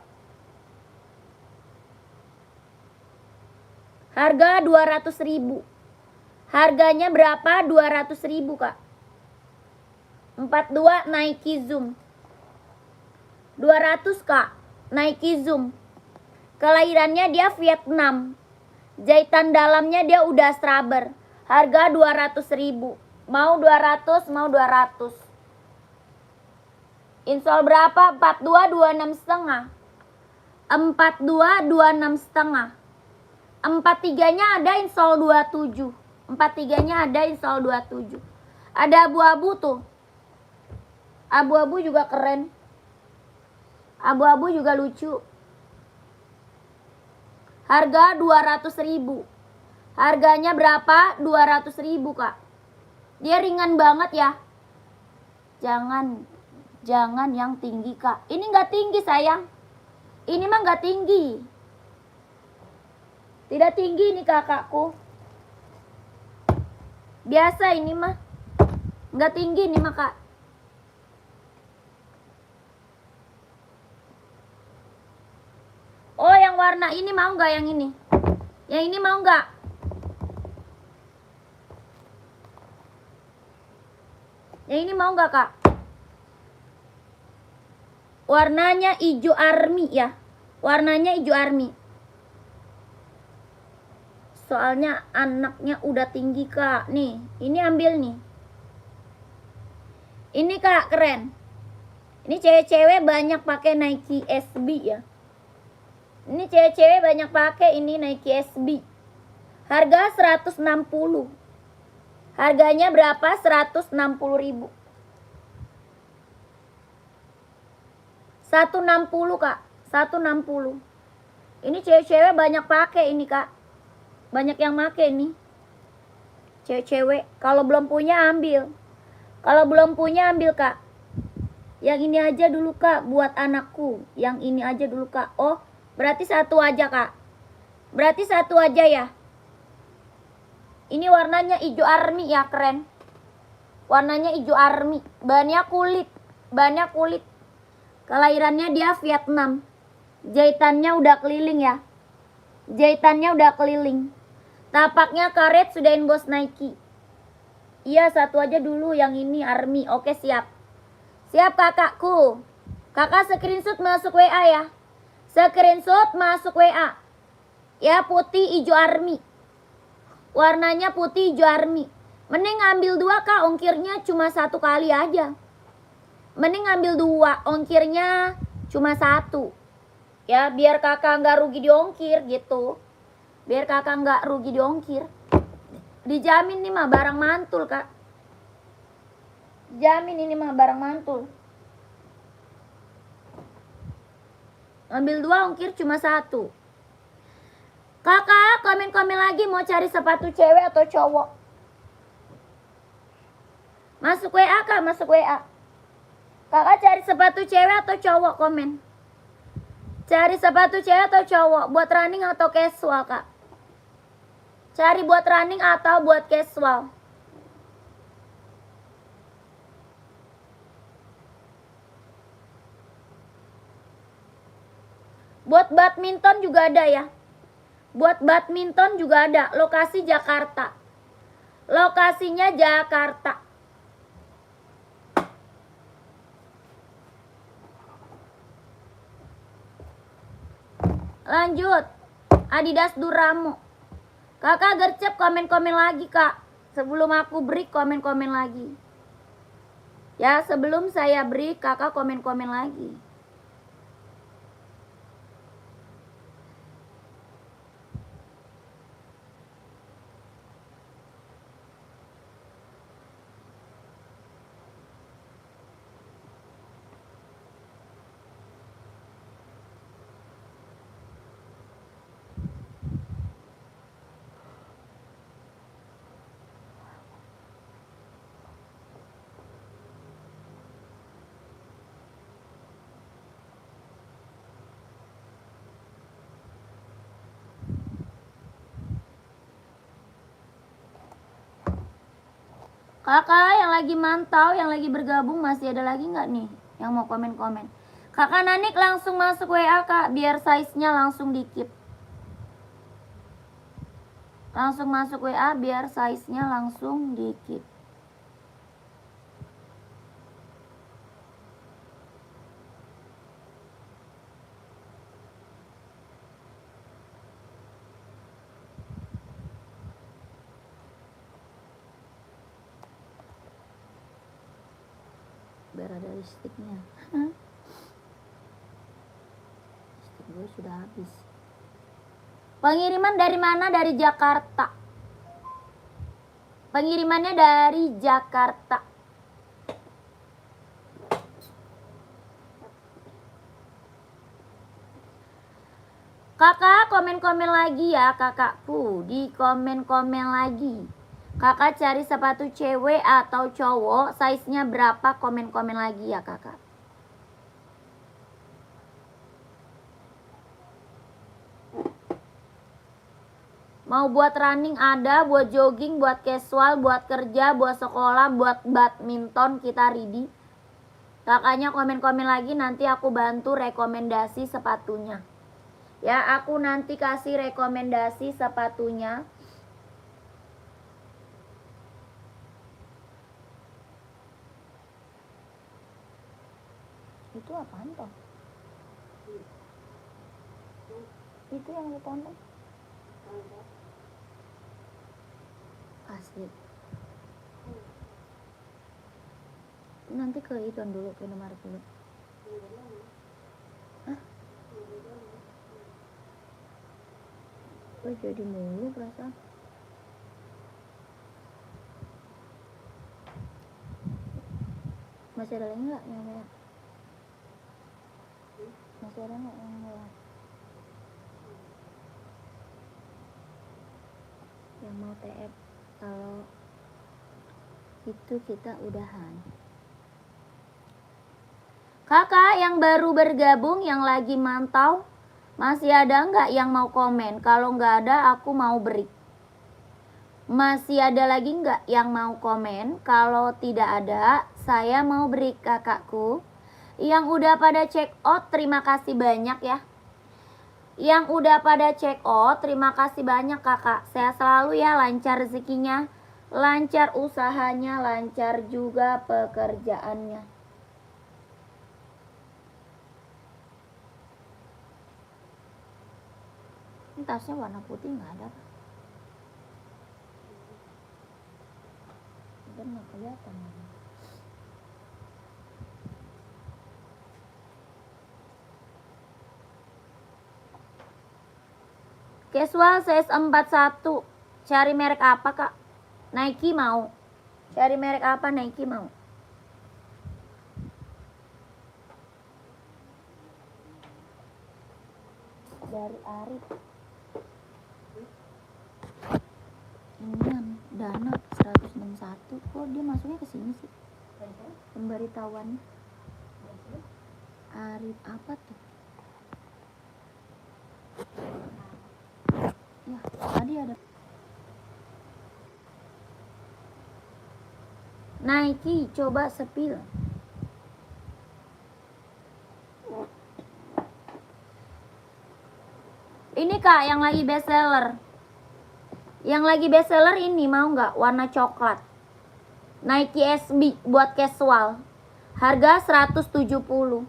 [SPEAKER 2] Harga 200.000. Harganya berapa? 200.000 Kak. 42 Nike Zoom. 200 Kak. Nike Zoom. Kelahirannya dia Vietnam. Jahitan dalamnya dia udah straber. Harga 200.000. Mau 200, mau 200. Insol berapa? 42 26 setengah. 42 26 setengah. 43-nya ada insol 27. 43-nya ada insol 27. Ada abu-abu tuh. Abu-abu juga keren. Abu-abu juga lucu. Harga 200.000. Harganya berapa? 200.000 Kak. Dia ringan banget ya. Jangan yang tinggi Kak. Ini nggak tinggi sayang. Ini mah nggak tinggi. Tidak tinggi ini kakakku. Biasa ini mah. Nggak tinggi ini mah Kak. Oh yang warna ini mau nggak yang ini? Yang ini mau nggak? Yang ini mau nggak Kak? Warnanya hijau army ya. Warnanya hijau army. Soalnya anaknya udah tinggi Kak. Nih, ini ambil nih. Ini Kak, keren. Ini cewek-cewek banyak pakai Nike SB ya. Ini cewek-cewek banyak pakai ini Nike SB. Harga 160. Harganya berapa? 160.000. 160 Kak. 160. Ini cewek-cewek banyak pakai ini Kak. Banyak yang pakai nih. Cewek-cewek. Kalau belum punya ambil. Kalau belum punya ambil Kak. Yang ini aja dulu Kak. Buat anakku. Yang ini aja dulu Kak. Oh berarti satu aja Kak. Berarti satu aja ya. Ini warnanya hijau army ya, keren. Warnanya hijau army. Bahannya kulit. Bahannya kulit. Kelahirannya dia Vietnam. Jahitannya udah keliling ya. Jahitannya udah keliling. Tapaknya karet sudah emboss Nike. Iya satu aja dulu yang ini army. Oke siap. Siap kakakku. Kakak screenshot masuk WA ya. Screenshot masuk WA. Ya putih hijau army. Warnanya putih hijau army. Mending ngambil 2 Kak, ongkirnya cuma 1 kali aja. Mending ngambil 2, ongkirnya cuma 1. Ya biar kakak nggak rugi di ongkir gitu. Biar kakak nggak rugi di ongkir. Dijamin nih mah barang mantul Kak. Jamin ini mah barang mantul. Ambil 2 ongkir cuma 1. Kakak komen-komen lagi mau cari sepatu cewek atau cowok. Masuk WA Kak, masuk WA. Kakak cari sepatu cewek atau cowok, komen. Cari sepatu cewek atau cowok, buat running atau casual Kak. Cari buat running atau buat casual. Buat badminton juga ada ya. Buat badminton juga ada. Lokasi Jakarta. Lokasinya Jakarta. Lanjut. Adidas Duramo. Kakak gercep komen-komen lagi Kak. Sebelum aku break komen-komen lagi. Ya sebelum saya break kakak komen-komen lagi. Kakak yang lagi mantau, yang lagi bergabung masih ada lagi nggak nih yang mau komen-komen? Kakak Nanik langsung masuk WA Kak, biar size-nya langsung dikit. Langsung masuk WA biar size-nya langsung dikit. Biar ada listiknya. Listrik gue sudah habis. Pengiriman dari mana? Dari Jakarta. Pengirimannya dari Jakarta. Kakak komen-komen lagi ya kakakku. Di komen-komen lagi. Kakak cari sepatu cewek atau cowok. Size-nya berapa, komen-komen lagi ya kakak. Mau buat running ada, buat jogging, buat casual, buat kerja, buat sekolah, buat badminton kita ready. Kakaknya komen-komen lagi, nanti aku bantu rekomendasi sepatunya. Ya, aku nanti kasih rekomendasi sepatunya. Itu apaan toh? Itu yang lu tonton? Asli. Nanti ke itu dulu, ke nomor dulu. Hah? Oh, jadi mulu perasaan. Masih ada lagi nggak yang merah? Masih ada nggak yang merah? Yang mau TF, kalau itu kita udahan. Kakak yang baru bergabung, yang lagi mantau, masih ada nggak yang mau komen? Kalau nggak ada, aku mau break. Masih ada lagi nggak yang mau komen? Kalau tidak ada, saya mau break kakakku. Yang udah pada check out, terima kasih banyak ya. Yang udah pada check out, terima kasih banyak kakak. Sehat selalu ya, lancar rezekinya, lancar usahanya, lancar juga pekerjaannya. Ini tasnya warna putih nggak ada? Udah nggak kelihatan. Casual size 41. Cari merek apa kak? Nike mau. Cari merek apa? Nike mau. Dari Arif. Ini Dana 161. Kok dia masuknya ke sini sih? Pemberitahuannya. Arif apa tuh? Ya, tadi ada Nike, coba sepil. Ini kak yang lagi best seller. Yang lagi best seller ini mau nggak? Warna coklat. Nike SB buat casual. Harga 170.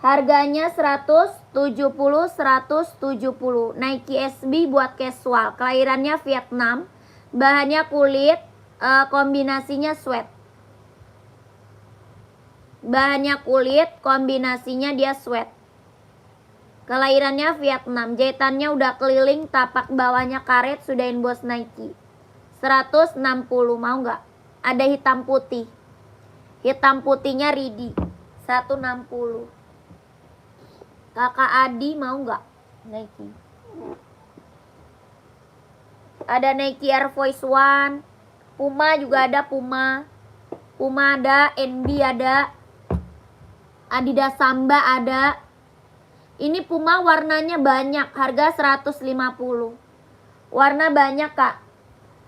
[SPEAKER 2] Harganya 170. Nike SB buat casual. Kelahirannya Vietnam. Bahannya kulit, kombinasinya sweat. Bahannya kulit, kombinasinya dia sweat. Kelahirannya Vietnam, jahitannya udah keliling, tapak bawahnya karet, sudah inbox Nike. 160, mau nggak? Ada hitam putih. Hitam putihnya ready. 160. Kakak Adi mau nggak? Nike. Ada Nike Air Force One. Puma juga ada Puma. Puma ada, NB ada. Adidas Samba ada. Ini Puma warnanya banyak, harga 150. Warna banyak kak.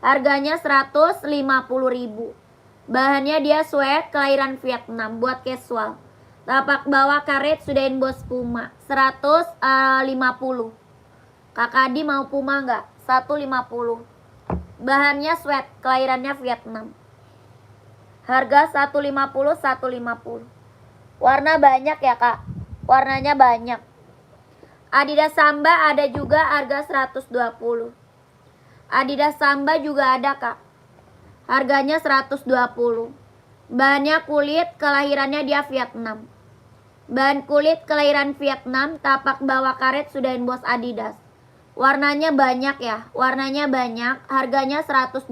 [SPEAKER 2] Harganya 150.000. Bahannya dia sweat, kelahiran Vietnam, buat casual. Tapak bawah karet, sudah inbox Puma. 150. Kakak Adi mau Puma nggak? 150. Bahannya sweat, kelahirannya Vietnam. Harga 150. Warna banyak ya kak. Warnanya banyak. Adidas Samba ada juga, harga 120. Adidas Samba juga ada kak. Harganya 120. Bahannya kulit, kelahirannya dia Vietnam. Bahan kulit, kelahiran Vietnam, tapak bawah karet, sudah inbox Adidas. Warnanya banyak ya, warnanya banyak. Harganya 120.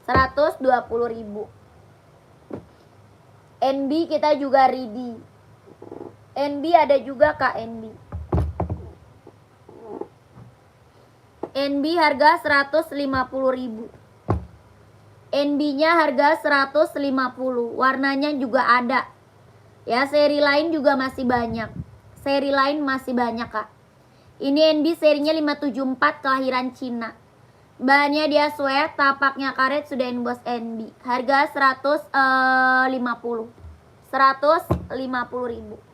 [SPEAKER 2] 120.000. NB kita juga ready. NB ada juga kak, NB. NB harga 150.000. NB-nya harga 150. Warnanya juga ada. Ya, seri lain juga masih banyak. Seri lain masih banyak, Kak. Ini NB serinya 574 kelahiran Cina. Bahannya dia sweat, tapaknya karet, sudah emboss NB. Harga 150. 150.000.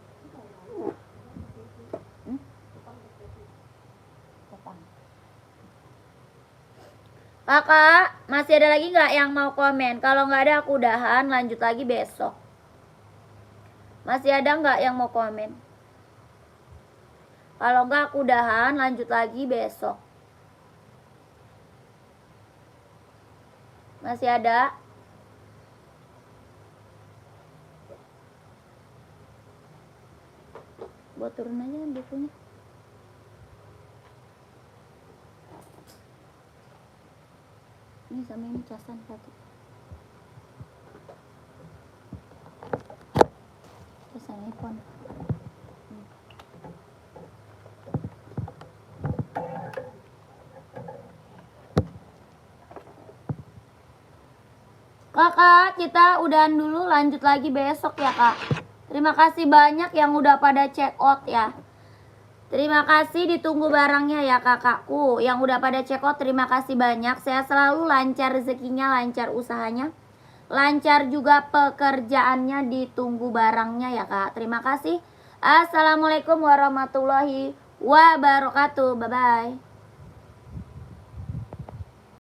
[SPEAKER 2] Kakak, masih ada lagi nggak yang mau komen? Kalau nggak ada aku udahan, lanjut lagi besok. Masih ada nggak yang mau komen? Kalau nggak aku udahan, lanjut lagi besok. Masih ada? Buat turun aja bukunya. Ini sama ini casan satu. Casan iPhone. Kakak, kita udahan dulu, lanjut lagi besok ya, Kak. Terima kasih banyak yang udah pada check out ya. Terima kasih, ditunggu barangnya ya kakakku. Yang udah pada check out, terima kasih banyak. Saya selalu lancar rezekinya, lancar usahanya, lancar juga pekerjaannya, ditunggu barangnya ya Kak. Terima kasih. Assalamualaikum warahmatullahi wabarakatuh. Bye-bye.